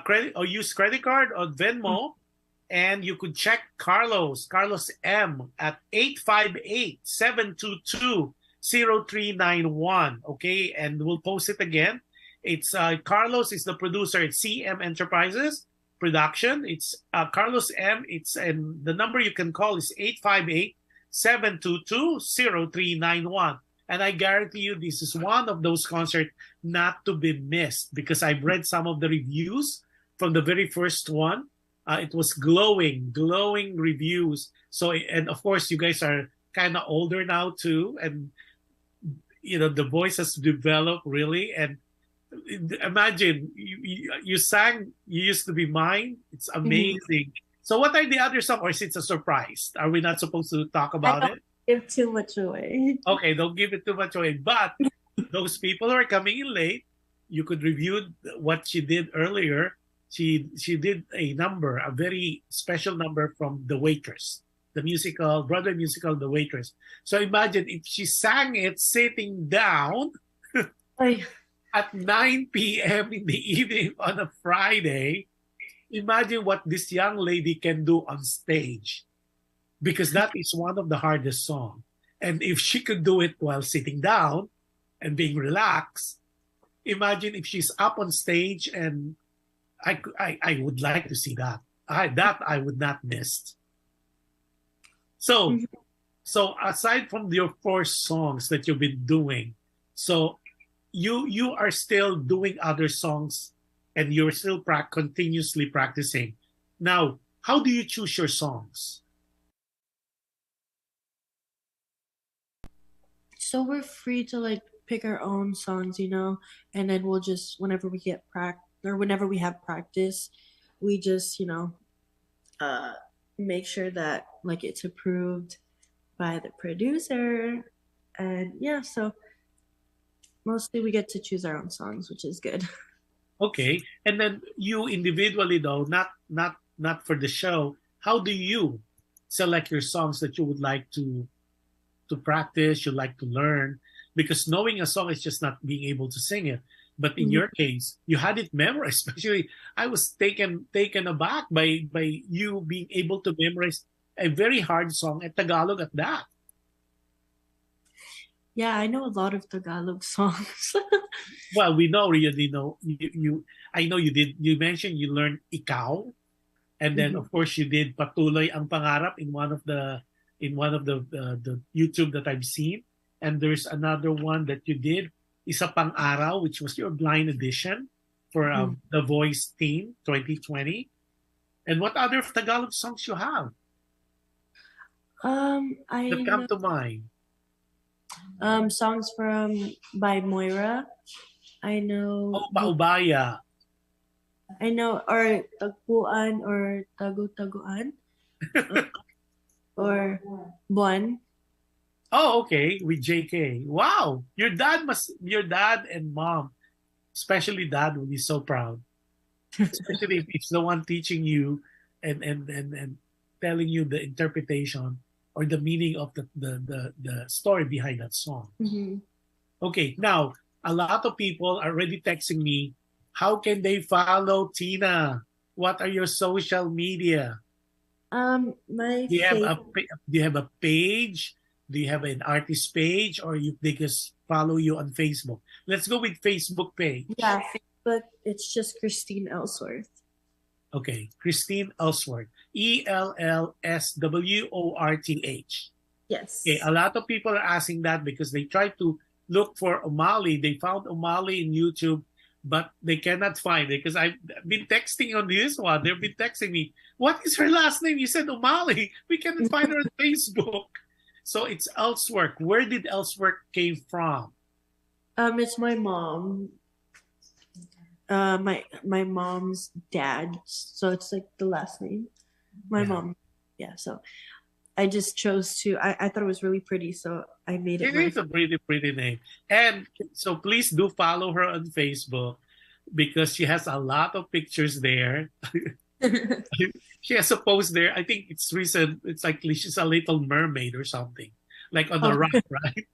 credit, or use credit card or Venmo, and you could check Carlos M at 858-722-0391. Okay, and we'll post it again. It's Carlos is the producer. It's CM Enterprises Production. It's Carlos M. And the number you can call is 0917-722-0391. And I guarantee you this is one of those concerts not to be missed because I've read some of the reviews from the very first one. It was glowing reviews. So, and of course, you guys are kind of older now too. And, you know, the voice has developed really. And imagine you sang You Used to Be Mine. It's amazing. So what are the other songs, or is it a surprise? Are we not supposed to talk about it? Give too much away. Okay, don't give it too much away. But those people who are coming in late, you could review what she did earlier. She did a number, a very special number from The Waitress, the musical, Broadway musical, The Waitress. So imagine if she sang it sitting down at 9 p.m. in the evening on a Friday. Imagine what this young lady can do on stage, because that is one of the hardest songs. And if she could do it while sitting down and being relaxed, imagine if she's up on stage. And I would like to see that. I would not miss. So aside from your 4 songs that you've been doing, so you are still doing other songs, and you're still continuously practicing. Now, how do you choose your songs? So we're free to like pick our own songs, you know, and then we'll just, whenever we get whenever we have practice, we just, you know, make sure that like it's approved by the producer. And yeah, so mostly we get to choose our own songs, which is good. Okay. And then you individually though, not for the show, how do you select your songs that you would like to practice, you like to learn? Because knowing a song is just not being able to sing it. But in your case, you had it memorized. Especially, I was taken aback by you being able to memorize a very hard song at Tagalog at that. Yeah, I know a lot of Tagalog songs. Well, we know you know you. I know you did. You mentioned you learned Ikaw, and then of course you did Patuloy ang Pangarap in one of the YouTube that I've seen. And there's another one that you did, Isa Pang Araw, which was your blind edition for The Voice Team 2020. And what other Tagalog songs you have? That come to mind. Songs by Moira. I know. Oh, Paubaya. I know, or Tagpuan, or Tagu-Taguan, or Buwan. Oh, okay, with JK. Wow, your dad and mom, especially dad, will be so proud. Especially if it's the one teaching you and telling you the interpretation or the meaning of the story behind that song. Okay, now a lot of people are already texting me. How can they follow Tina? What are your social media? Do you have a page? Do you have an artist page, or they just follow you on Facebook? Let's go with Facebook page. Yeah, Facebook. It's just Christine Ellsworth. Okay, Christine Ellsworth. ELLSWORTH. Yes. Okay, a lot of people are asking that because they tried to look for Umali. They found Umali in YouTube, but they cannot find it because I've been texting on this one. They've been texting me, what is her last name? You said Umali. We cannot find her on Facebook. So it's Ellsworth. Where did Ellsworth came from? It's my mom. My mom's dad. So it's like the last name. My mom. Yeah. So I just chose to. I thought it was really pretty, so I made it. It is a pretty name. And so please do follow her on Facebook because she has a lot of pictures there. She has a post there. I think it's recent. It's like she's a little mermaid or something, like on the rock, right?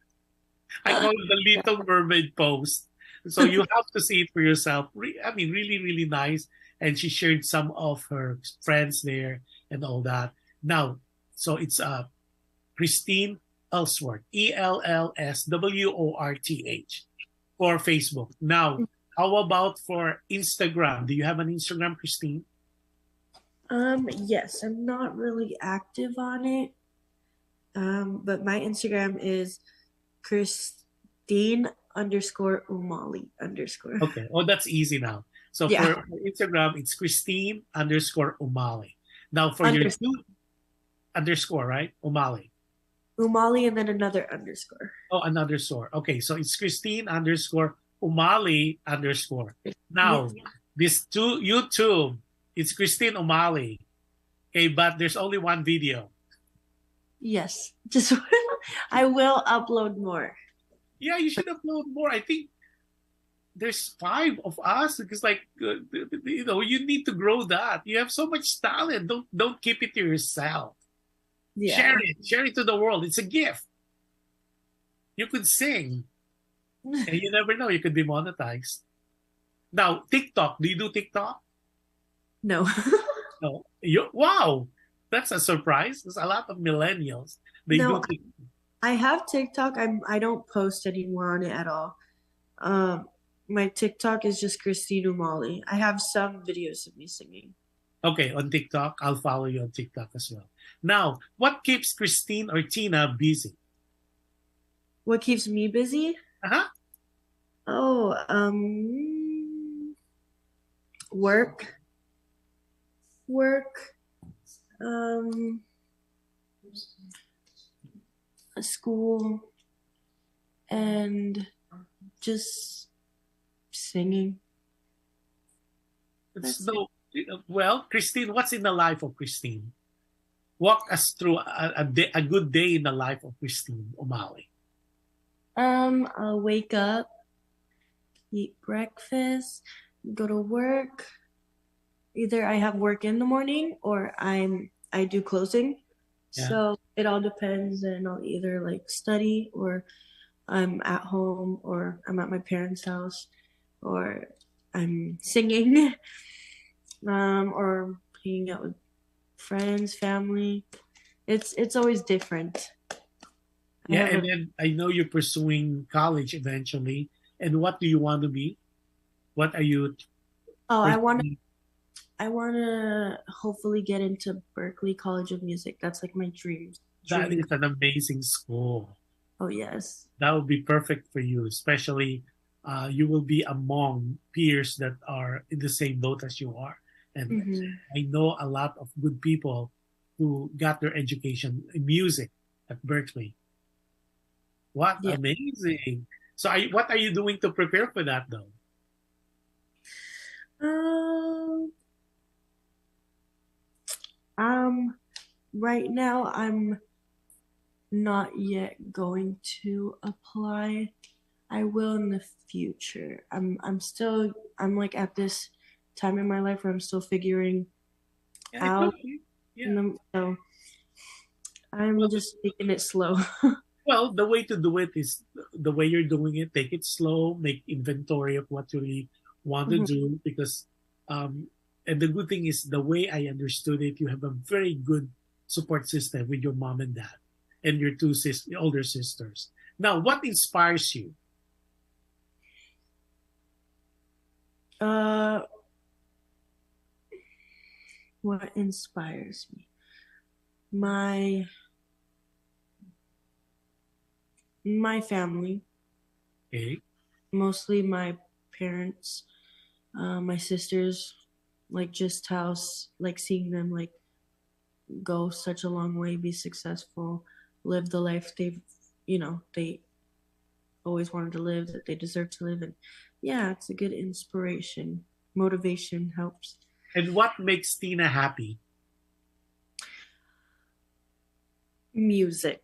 I call it the Little Mermaid post. So you have to see it for yourself. I mean, really, really nice. And she shared some of her friends there and all that. Now, so it's Christine Ellsworth, ELLSWORTH for Facebook. Now, how about for Instagram? Do you have an Instagram, Christine? Yes, I'm not really active on it. But my Instagram is Christine_Umali_. Okay. Oh, that's easy now. So Yeah. for Instagram, it's Christine_Umali. Now for your Underscore. two underscore, right? Umali. Umali and then another underscore. Oh, another score. Okay, so it's Christine_Umali_. Now, this two YouTube, it's Christine Umali. Okay, but there's only one video. Yes. Just I will upload more. Yeah, you should upload more. I think there's 5 of us because, like, you need to grow that. You have so much talent. Don't keep it to yourself. Yeah. Share it to the world. It's a gift. You could sing, and you never know. You could be monetized. Now, TikTok. Do you do TikTok? No. No. Wow, that's a surprise. There's a lot of millennials. They No, do TikTok. I have TikTok. I don't post anymore on it at all. My TikTok is just Christine Umali. I have some videos of me singing. Okay, on TikTok, I'll follow you on TikTok as well. Now, what keeps Christine or Tina busy? What keeps me busy? Uh-huh. Oh, work, school, and just singing. Well, Christine, what's in the life of Christine? Walk us through a good day in the life of Christine Umali. I'll wake up, eat breakfast, go to work. Either I have work in the morning or I do closing. Yeah. So it all depends, and I'll either like study or I'm at home or I'm at my parents' house or I'm singing or hanging out with friends, family. It's always different. Yeah, and then I know you're pursuing college eventually. And what do you want to be? What are you? Oh, I want to hopefully get into Berklee College of Music. That's like my dream. That is an amazing school. Oh, yes. That would be perfect for you, especially you will be among peers that are in the same boat as you are. And I know a lot of good people who got their education in music at Berklee. What amazing. So what are you doing to prepare for that, though? Right now I'm not yet going to apply. I will in the future. I'm like at this time in my life where I'm still figuring out. So I'm just taking it slow. Well, the way to do it is the way you're doing it. Take it slow, make inventory of what you really want to do, because and the good thing is, the way I understood it, you have a very good support system with your mom and dad and your two older sisters. Now, what inspires you? What inspires me? My family. Okay. Mostly my parents, my sisters, like just how like seeing them like go such a long way, be successful, live the life they always wanted to live, that they deserve to live. And yeah, it's a good inspiration. Motivation helps. And what makes Tina happy? Music.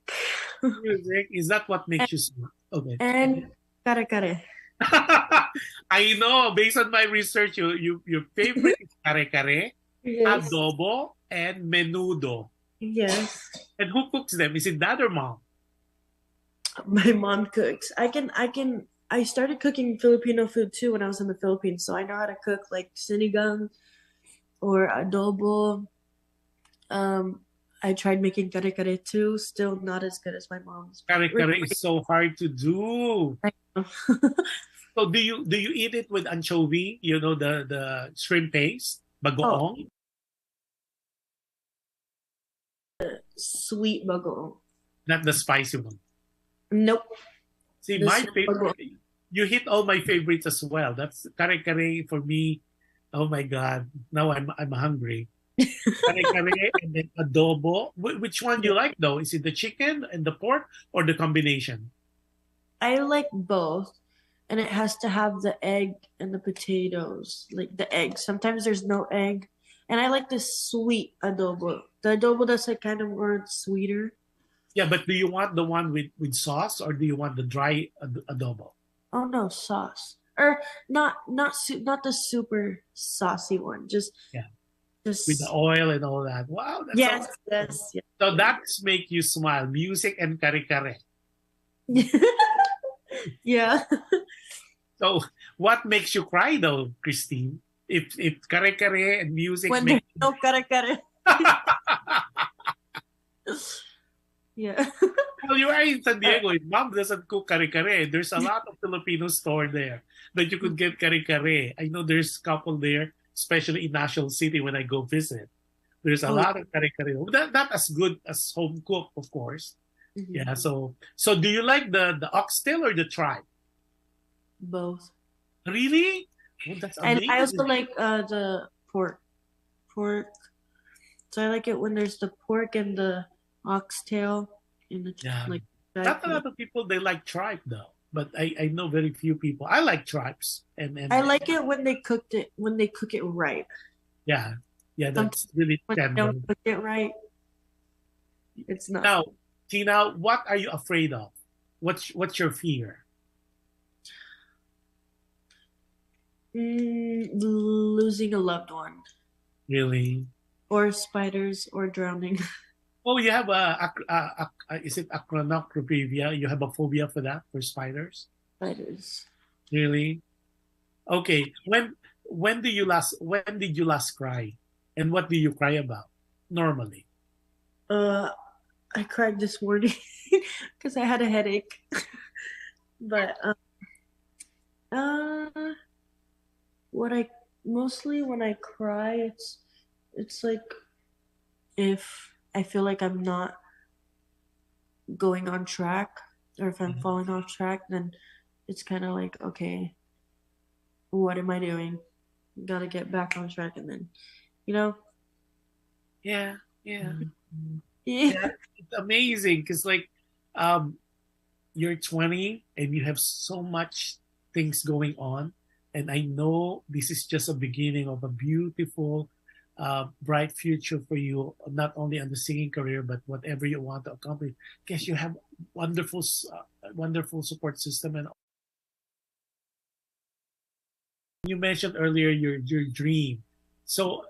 Music? Is that what makes you smile? Okay. And kare-kare. I know, based on my research, your favorite is kare-kare, Yes. adobo, and menudo. Yes. And who cooks them? Is it dad or mom? My mom cooks. I started cooking Filipino food too when I was in the Philippines, so I know how to cook like sinigang or adobo. I tried making kare-kare too, still not as good as my mom's. Kare-kare is so hard to do. I know. So do you eat it with anchovy? You know, the shrimp paste, bagoong? Sweet bagoong. Not the spicy one. Nope. See, The my simple. favorite. You hit all my favorites as well. That's kare-kare for me. Oh my God! Now I'm hungry. Kare-kare and then adobo. Which one do you like though? Is it the chicken and the pork or the combination? I like both, and it has to have the egg and the potatoes, like the egg. Sometimes there's no egg, and I like the sweet adobo. The adobo that's like kind of more sweeter. Yeah, but do you want the one with sauce or do you want the dry adobo? Oh no, sauce or not the super saucy one. Yeah, with the Just oil and all that. Wow, that yes, sounds. yes, So that's make you smile. Music and kare-kare. yes. Yeah. So what makes you cry though, Christine? If kare-kare and music When make. there's no kare-kare. Yeah. Well, you are in San Diego. If mom doesn't cook kare-kare, there's a lot of Filipino store there that you could get kare-kare. I know there's a couple there, especially in National City when I go visit. There's a Oh, lot of kare-kare. Not as good as home cook, of course. mhm. Yeah. So do you like the oxtail or the tripe? Both. Really? Oh, that's And I also amazing. like the pork. Pork. So I like it when there's the pork and the oxtail and the Yeah. like Not a tripe. lot of people they like tripe though, but I know very few people. I like tripes and I like it when they cook it right. yeah, yeah, Sometimes that's really when they tender. don't cook it right, it's not. Now, Tina, what are you afraid of? What's your fear? Losing a loved one, Really? or spiders, or drowning. Oh, you have is it acronophobia? You have a phobia for that for spiders? Spiders. Really? Okay. When did you last cry? And what do you cry about normally? I cried this morning because I had a headache. But what I mostly when I cry, it's like if I feel like I'm not going on track, or if I'm Mhm. falling off track, then it's kind of like, okay, what am I doing? Got to get back on track, and then, you know, Yeah, yeah. yeah, Yeah, it's amazing because like um you're 20 and you have so much things going on, and I know this is just a beginning of a beautiful bright future for you, not only on the singing career but whatever you want to accomplish, because you have wonderful support system. And you mentioned earlier your dream. So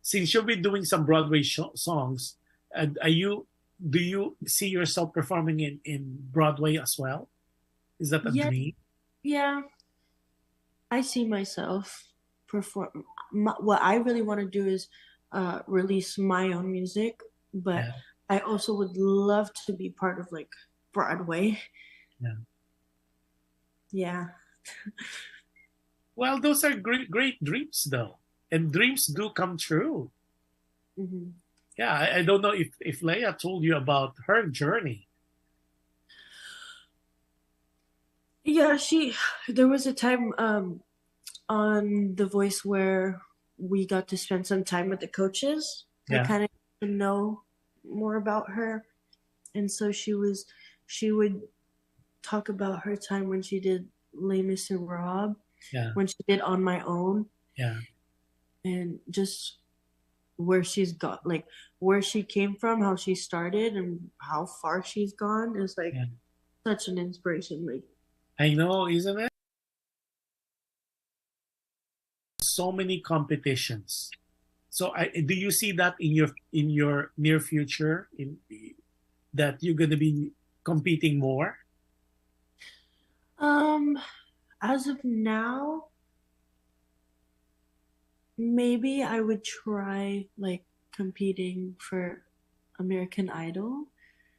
since you'll be doing some Broadway songs, are you do you see yourself performing in Broadway as well? Is that a yeah, dream? yeah. I see myself perform. What I really want to do is release my own music, but Yeah, I also would love to be part of like Broadway. yeah. Yeah. Well, those are great dreams though, and dreams do come true. Hmm. Yeah, I don't know if Leia told you about her journey. Yeah, there was a time on The Voice where we got to spend some time with the coaches. I Yeah, kind of know more about her, and so she would talk about her time when she did Les Miserables, yeah, when she did On My Own, yeah. and just where she's got, like where she came from, how she started, and how far she's gone is like Yeah. such an inspiration. Like, I know, isn't it? So many competitions. So do you see that in your near future in that you're going to be competing more? um, as of now, maybe I would try like competing for American Idol.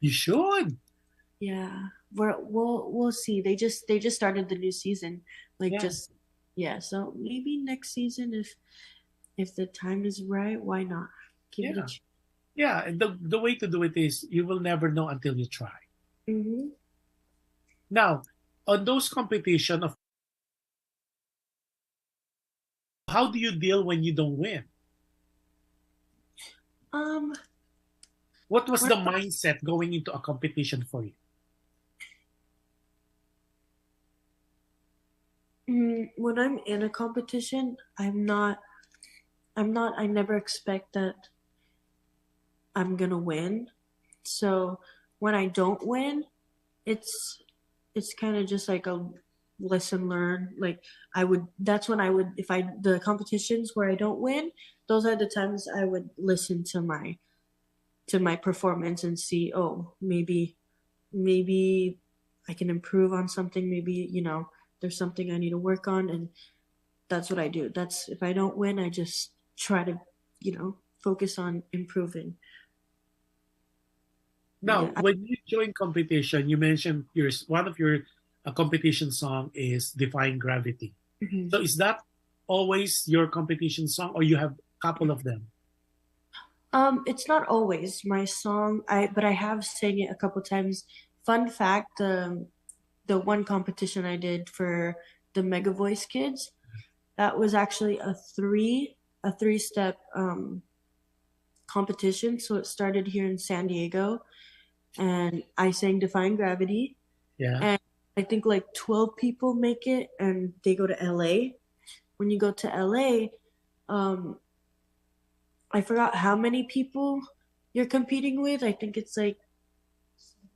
You should. Yeah, we'll see. They just started the new season, like Yeah. just yeah. So maybe next season, if the time is right, why not give it a Yeah. chance? Yeah, and the way to do it is you will never know until you try. Mm-hmm. Now, on those competition of how do you deal when you don't win? Um, What was when, the mindset going into a competition for you? when I'm in a competition, I never expect that I'm gonna win. So when I don't win, it's kind of just like a lesson learned. Like that's when I would, if the competitions where I don't win, those are the times I would listen to my performance and see, oh, maybe I can improve on something. Maybe, there's something I need to work on. And that's what I do. That's, if I don't win, I just try to, focus on improving. Now, Yeah. when you join competition, you mentioned one of your competition song is "Defying Gravity." Mhm. So, is that always your competition song, or you have a couple of them? It's not always my song. But I have sang it a couple times. Fun fact: the one competition I did for the Mega Voice Kids, that was actually a three step competition. So it started here in San Diego, and I sang "Defying Gravity," Yeah. and I think like 12 people make it, and they go to LA. When you go to LA, um, I forgot how many people you're competing with. I think it's like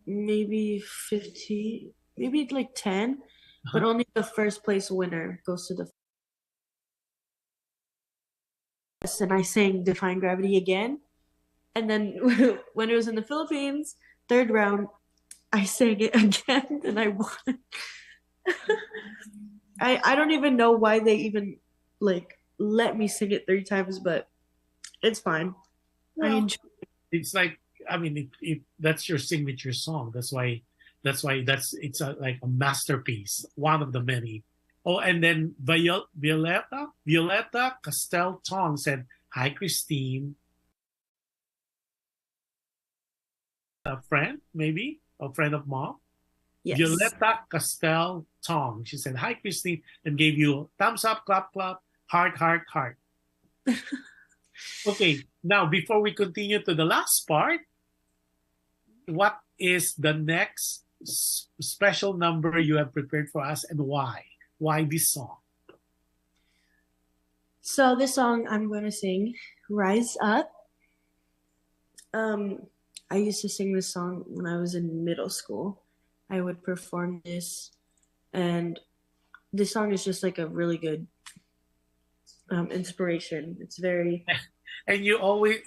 maybe 50, maybe like 10, but only the first place winner goes to the first. And I sang Defying Gravity again. And then when it was in the Philippines, third round, I sang it again and I won. I don't even know why they even like let me sing it 3 times, but it's fine. I Well, enjoy. it's like, I mean, if that's your signature song, it's like a masterpiece, one of the many. Oh, and then Violeta Castel Tong said, "Hi, Christine." A friend, maybe a friend of mom. Yes. Violeta Castel Tong. She said, "Hi, Christine," and gave you thumbs up, clap, clap, heart, heart, heart. Okay, now before we continue to the last part, what is the next special number you have prepared for us and why? Why this song? So this song I'm going to sing, Rise Up. Um, I used to sing this song when I was in middle school. I would perform this, and this song is just like a really good inspiration. It's very And you always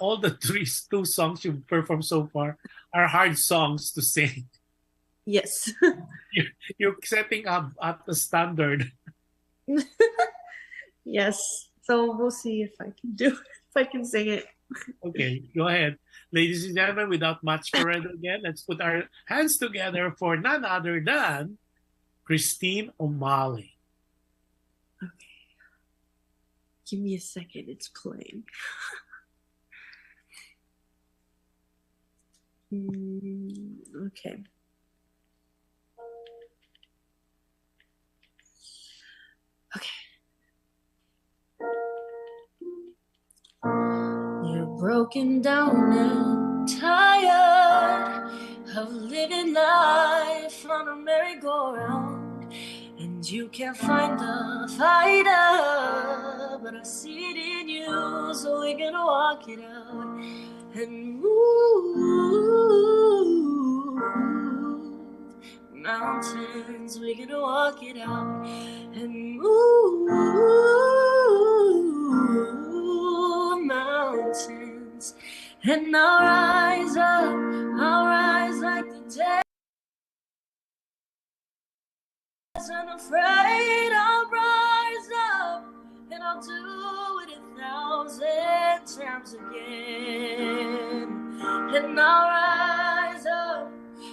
all the two songs you've performed so far are hard songs to sing. yes, You're setting up at the standard. yes. So we'll see if I can do it, if I can sing it. Okay, go ahead. Ladies and gentlemen, without much further again, let's put our hands together for none other than Christine Umali. Okay, give me a second. It's playing. Okay. Okay. You're broken down and tired of living life on a merry-go-round, and you can't find the fighter, but I see it in you, so we're gonna walk it out and move mountains. We're gonna walk it out and move mountains. And I'll rise like the day. Unafraid, I'll rise up and I'll do it 1,000 times again. And I'll rise up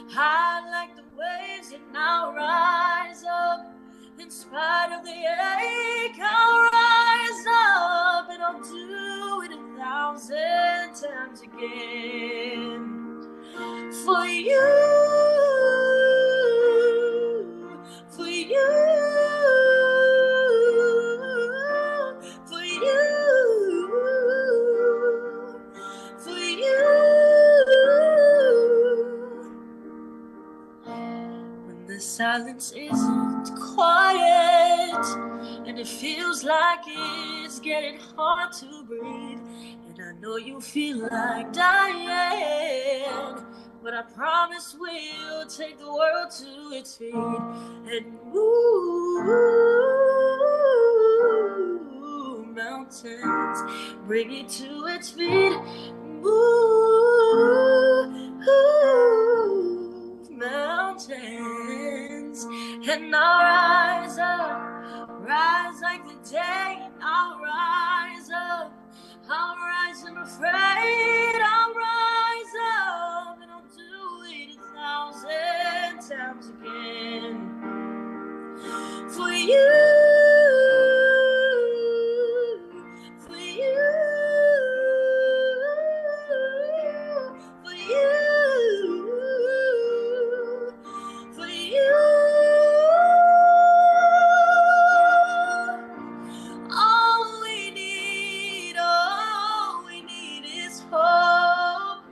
high like the waves, and I'll rise up in spite of the ache. I'll rise up and I'll do it 1,000 times again. For you, for you, for you, for you. When the silence isn't quiet and it feels like it's getting hard to breathe, and I know you feel like dying, but I promise we'll take the world to its feet and move mountains, bring it to its feet, move mountains, and I'll rise up, rise like the day, and I'll rise up, I'll rise unafraid, I'll rise up, and I'll do it 1,000 times again. For you, for you, for you, for you. All we need is hope,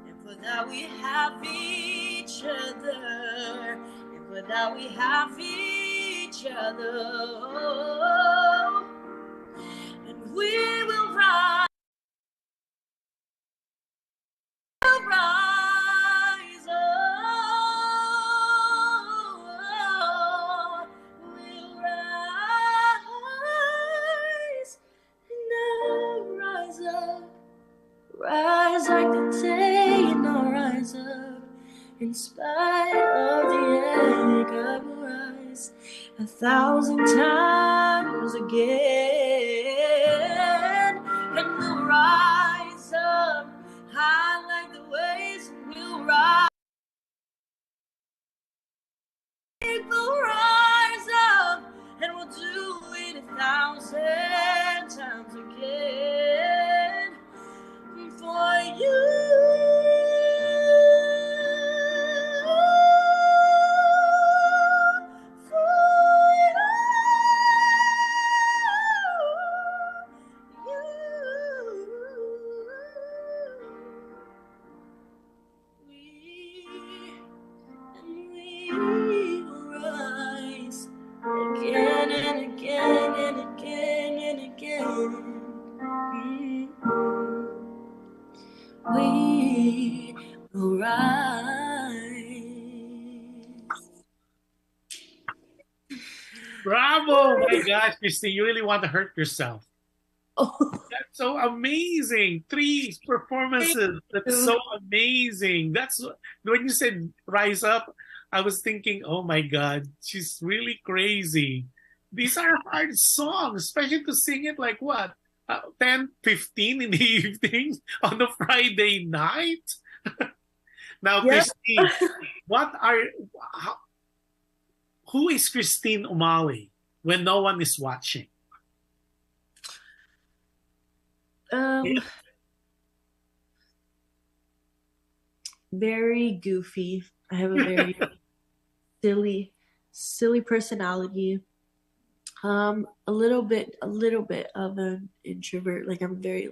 and for that we have each other, and for that we have each other, and we will rise up, we'll rise, and I'll rise up, rise like the day, and I'll rise up, in spite of the ache, I will rise 1,000 times again, and we'll rise up, high like the waves, and we'll rise up, and we'll do it 1,000 times again, for you. Again and again and again and again. We will rise. Bravo! My gosh, Christine, you really want to hurt yourself. Oh. That's so amazing. 3 performances. That's so amazing. That's when you said rise up, I was thinking, oh my God, she's really crazy. These are hard songs, especially to sing it like what? 10, 15 in the evening on a Friday night? Now, Yep. Christine, who is Christine Umali when no one is watching? Very goofy. I have a very silly personality. A little bit of an introvert. Like I'm very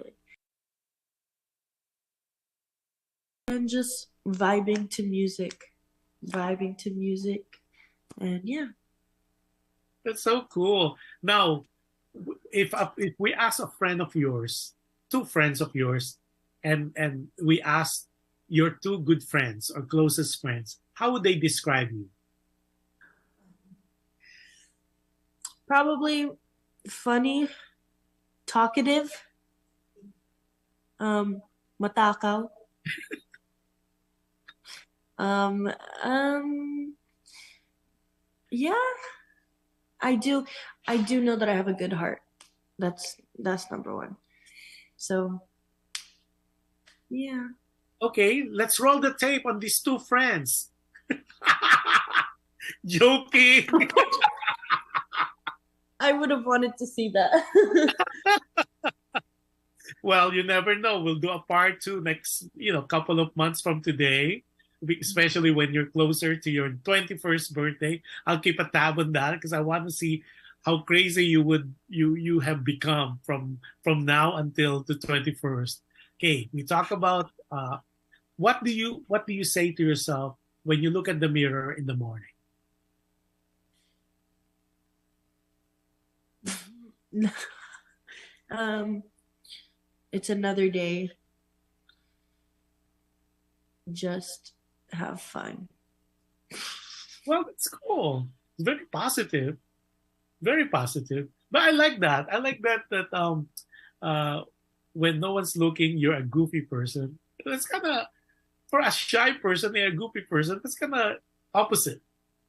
and just vibing to music, and yeah. That's so cool. Now, if we ask a friend of yours, 2 friends of yours, and we ask your 2 good friends or closest friends, how would they describe you? Probably funny, talkative, matakaw. Yeah, I do know that I have a good heart. That's number 1. So, yeah. Okay, let's roll the tape on these 2 friends. Joking. I would have wanted to see that. Well, you never know. We'll do a part two next, couple of months from today, especially when you're closer to your 21st birthday. I'll keep a tab on that because I want to see how crazy you have become from now until the 21st. Okay, we talk about what do you say to yourself when you look at the mirror in the morning? It's another day. Just have fun. Well, it's cool. It's very positive. Very positive. But I like that. I like that when no one's looking, you're a goofy person. That's kind of, for a shy person and a goofy person, that's kind of opposite,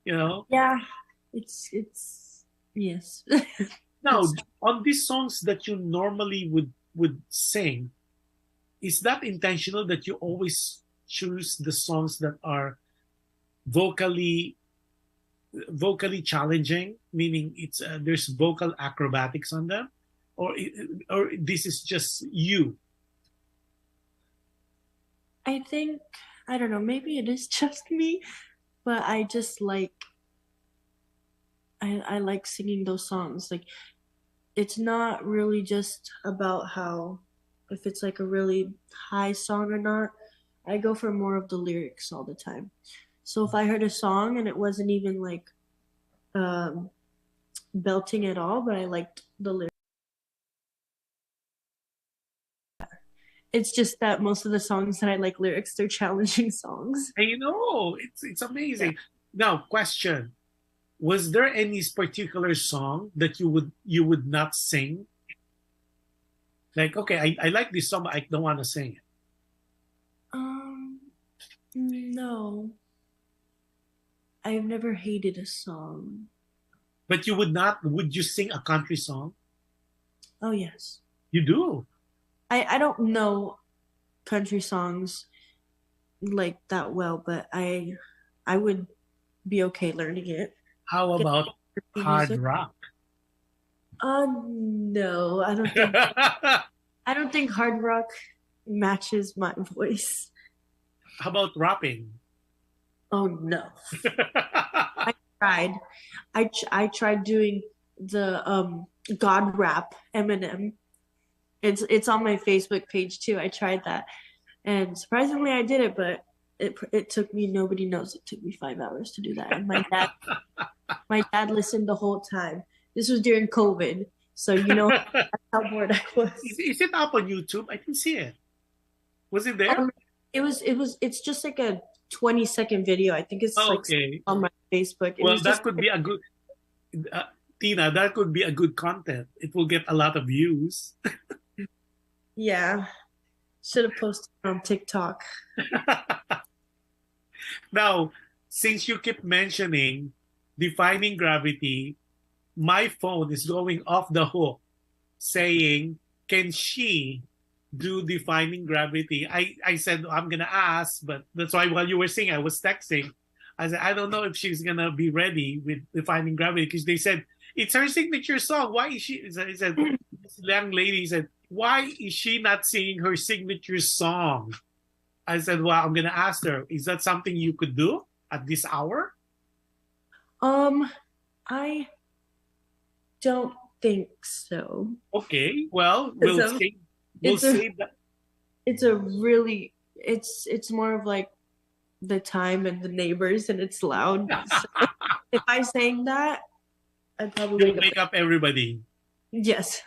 Yeah, it's yes. Now, on these songs that you normally would sing, is that intentional that you always choose the songs that are vocally challenging, meaning it's there's vocal acrobatics on them, or this is just you? I think, I don't know, maybe it is just me, but I just like I like singing those songs. Like, it's not really just about how, if it's like a really high song or not. I go for more of the lyrics all the time. So if I heard a song and it wasn't even like belting at all, but I liked the lyrics. It's just that most of the songs that I like lyrics, they're challenging songs. I know, it's amazing. Yeah. Now, question: was there any particular song that you would not sing? Like, okay, I like this song, but I don't want to sing it. No. I've never hated a song. But would you sing a country song? Oh, yes. You do? I don't know country songs like that well, but I would be okay learning it. How about hard rock? No, I don't think I don't think hard rock matches my voice. How about rapping? Oh no. I tried. I tried doing the God rap Eminem. It's on my Facebook page too. I tried that, and surprisingly, I did it. But it took me. Nobody knows. It took me 5 hours to do that. And my dad listened the whole time. This was during COVID, so that's how bored I was. Is it up on YouTube? I didn't see it. Was it there? It's just like a 20-second video. I think it's okay. On my Facebook. Well, that could be a good. Tina, that could be a good content. It will get a lot of views. Yeah. Should have posted on TikTok. Now, since you keep mentioning Defying Gravity, my phone is going off the hook saying, can she do Defying Gravity? I said, I'm going to ask, but that's why while you were singing, I was texting. I said, I don't know if she's going to be ready with Defying Gravity, because they said, it's her signature song. Why is she? I said, this young lady said, why is she not singing her signature song? I said, well, I'm going to ask her, is that something you could do at this hour? I don't think so. Okay, well, we'll save that. It's more of like the time and the neighbors, and it's loud. So if I sang that, I'd probably wake up everybody. Yes.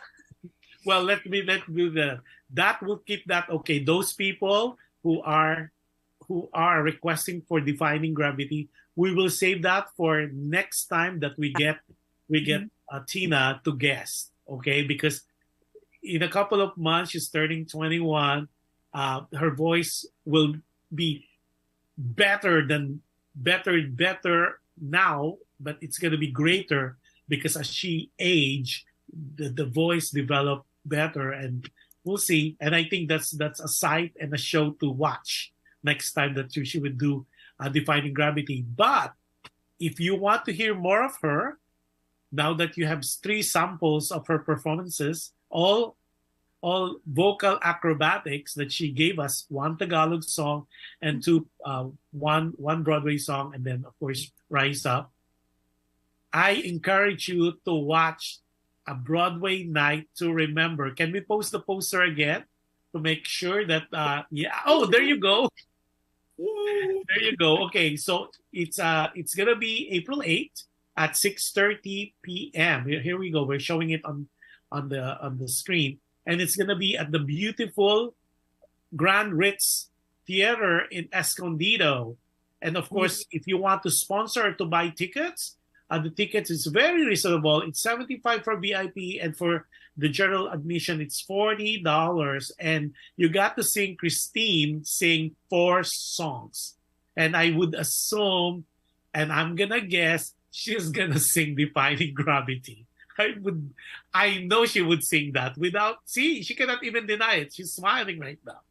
Well, let do that. That will keep that okay. Those people who are requesting for Defying Gravity, we will save that for next time that we get Tina to guest. Okay, because in a couple of months she's turning 21. Her voice will be better now, but it's going to be greater because as she age, the voice developed better, and we'll see. And I think that's a sight and a show to watch next time that she would do Defying Gravity. But if you want to hear more of her, now that you have 3 samples of her performances, all all vocal acrobatics that she gave us, one Tagalog song and two one Broadway song, and then of course Rise Up. I encourage you to watch A Broadway Night to Remember. Can we post the poster again to make sure that yeah, oh, there you go. There you go. Okay, so it's gonna be April 8th at 6:30 p.m. Here we go. We're showing it on the screen, and it's gonna be at the beautiful Grand Ritz Theater in Escondido. And of course, if you want to sponsor or to buy tickets, the tickets is very reasonable. It's $75 for VIP, and for the general admission, it's $40. And you got to sing Christine sing 4 songs. And I would assume, and I'm gonna guess, she's gonna sing Defining Gravity. I know she would sing that without, see, she cannot even deny it. She's smiling right now.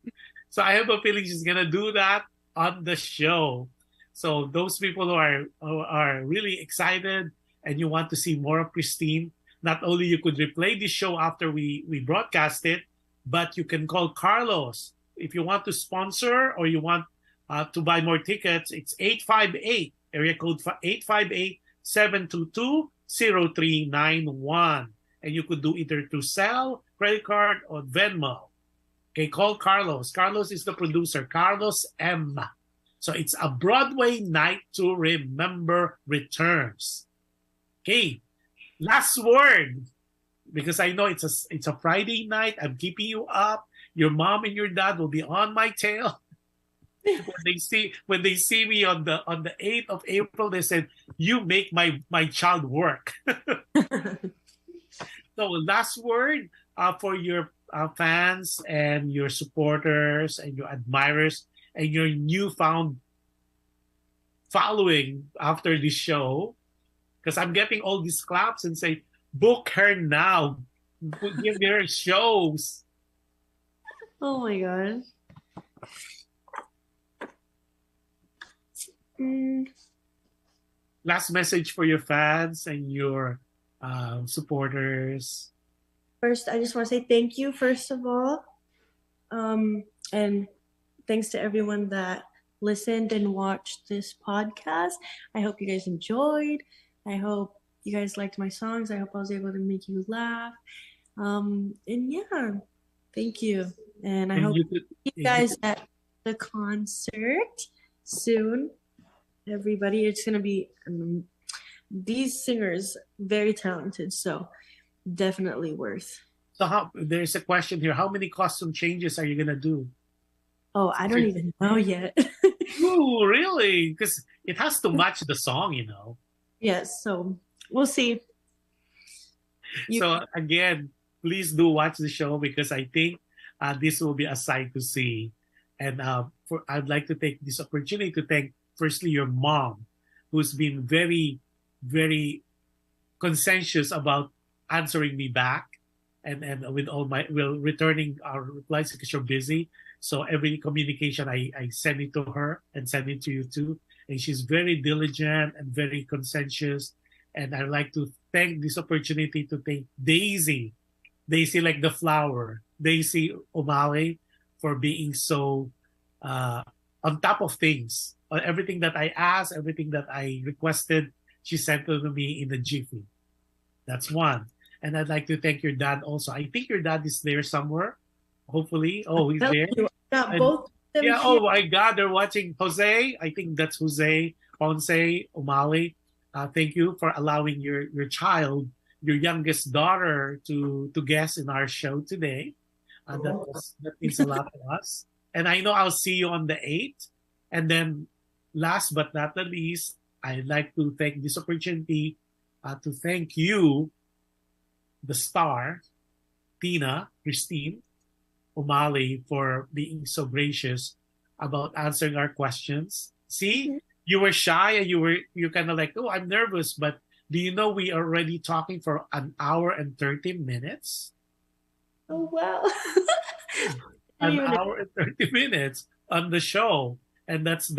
So I have a feeling she's gonna do that on the show. So those people who are really excited and you want to see more of Christine, not only you could replay this show after we broadcast it, but you can call Carlos. If you want to sponsor or you want to buy more tickets, it's 858, area code 858-722-0391. And you could do either through Cell, credit card, or Venmo. Okay, call Carlos. Carlos is the producer, Carlos M. So it's A Broadway Night to Remember returns. Okay, last word, because I know it's a Friday night. I'm keeping you up. Your mom and your dad will be on my tail. when they see me on the 8th of April, they said, "You make my child work." So last word for your fans and your supporters and your admirers and your newfound following after this show, because I'm getting all these claps and say, book her now, give her shows. Oh my god. Last message for your fans and your supporters. First, I just want to say thank you, first of all. And thanks to everyone that listened and watched this podcast. I hope you guys enjoyed. I hope you guys liked my songs. I hope I was able to make you laugh. And yeah, thank you. And I hope you guys at the concert soon. Everybody, it's going to be these singers very talented, so definitely worth. So there's a question here. How many costume changes are you going to do? Oh, I don't even know yet. Ooh, really? Because it has to match the song, you know. Yes, so we'll see. So again, please do watch the show, because I think this will be a sight to see. And I'd like to take this opportunity to thank, firstly, your mom, who's been very, very conscientious about answering me back and with all returning our replies, because you're busy. So every communication I send it to her and send it to you too. And she's very diligent and very conscientious. And I'd like to thank this opportunity to thank Daisy like the flower, Daisy Umali, for being so on top of things. Everything that I asked, everything that I requested, she sent it to me in a jiffy. That's one. And I'd like to thank your dad also. I think your dad is there somewhere. Hopefully. Oh, he's there. Got both of them Yeah, here. oh my God, they're watching. Jose, I think that's Jose Umali. Thank you for allowing your child, your youngest daughter, to guest in our show today. That means a lot to us. And I know I'll see you on the 8th. And then last but not the least, I'd like to take this opportunity to thank you, the star, Christine Umali, for being so gracious about answering our questions. See, you were shy and you're kind of like, oh, I'm nervous, but do you know we are already talking for 1 hour and 30 minutes? Oh wow. An hour and 30 minutes on the show. And that's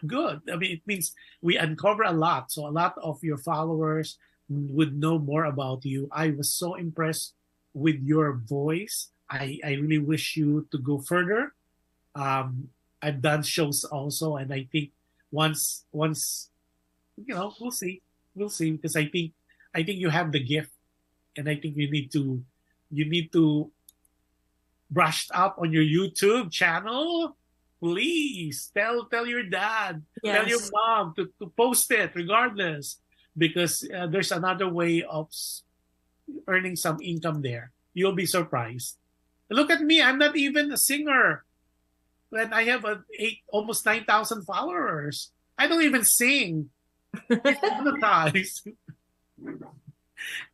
good. I mean, it means we uncover a lot. So a lot of your followers would know more about you. I was so impressed with your voice, I really wish you to go further. I've done shows also, and I think once we'll see because I think you have the gift, and I think you need to brush up on your YouTube channel. Please tell your dad, tell your Yes. mom to post it regardless, because there's another way of earning some income there. You'll be surprised. Look at me, I'm not even a singer. And I have almost 9,000 followers. I don't even sing. It's monetized.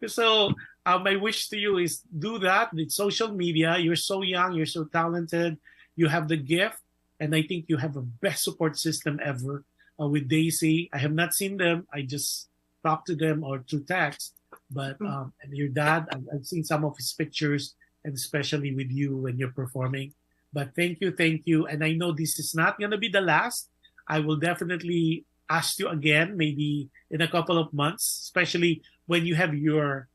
So my wish to you is do that with social media. You're so young, you're so talented, you have the gift, and I think you have the best support system ever with Daisy. I have not seen them. I just talked to them or through text. But and your dad, I've seen some of his pictures, and especially with you when you're performing. But thank you. And I know this is not going to be the last. I will definitely ask you again, maybe in a couple of months, especially when you have your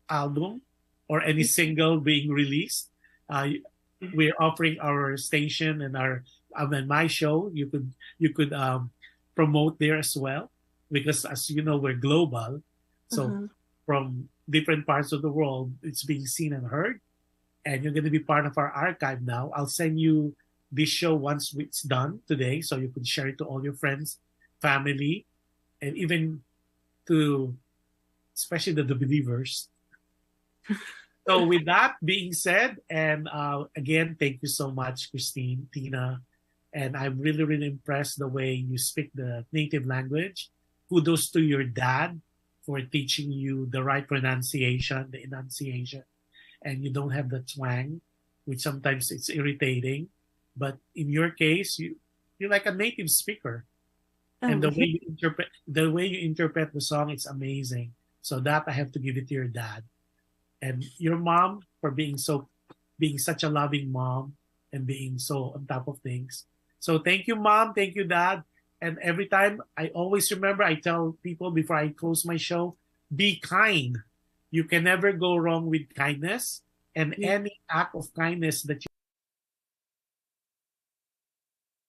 album or any single being released. We're offering our station and and my show. You could promote there as well, because as you know, we're global. So from different parts of the world, it's being seen and heard. And you're going to be part of our archive now. I'll send you this show once it's done today, so you can share it to all your friends, family, and even to especially the believers. So with that being said, and again, thank you so much, Christine, Tina, and I'm really, really impressed the way you speak the native language. Kudos to your dad for teaching you the right pronunciation, the enunciation, and you don't have the twang, which sometimes it's irritating. But in your case, you're like a native speaker, and the way you interpret the song, it's amazing. So that I have to give it to your dad and your mom for being such a loving mom and being so on top of things. So thank you, Mom. Thank you, Dad. And every time I always remember, I tell people before I close my show, be kind. You can never go wrong with kindness, and any act of kindness that you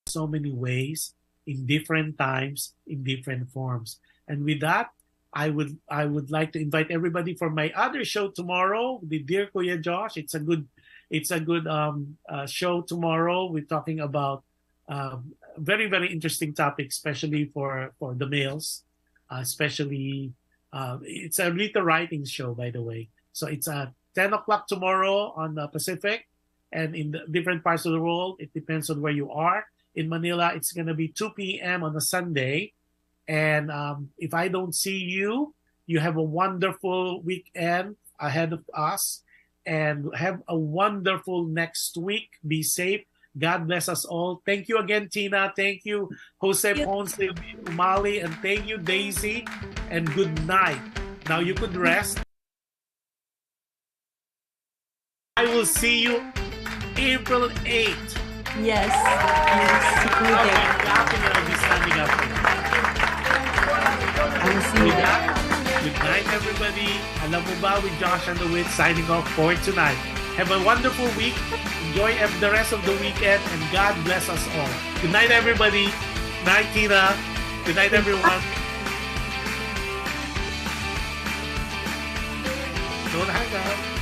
so many ways, in different times, in different forms. And with that, I would like to invite everybody for my other show tomorrow with Dear Kuya Josh. It's a good show tomorrow. We're talking about very, very interesting topic, especially for the males, especially it's a Rita writing show, by the way. So it's 10 o'clock tomorrow on the Pacific, and in the different parts of the world, it depends on where you are. In Manila, it's going to be 2 p.m. on a Sunday. And if I don't see you, you have a wonderful weekend ahead of us, and have a wonderful next week. Be safe. God bless us all. Thank you again, Tina. Thank you, Jose Ponce Umali, and thank you, Daisy. And good night. Now you could rest. I will see you April 8th. Yes. I'll be laughing and I'll be standing up. I will see you there. Good night, everybody. AlamMoBa with Jush Andowitt signing off for tonight. Have a wonderful week. Enjoy the rest of the weekend, and God bless us all. Good night, everybody. Night, Tina. Good night, everyone. Don't hang up.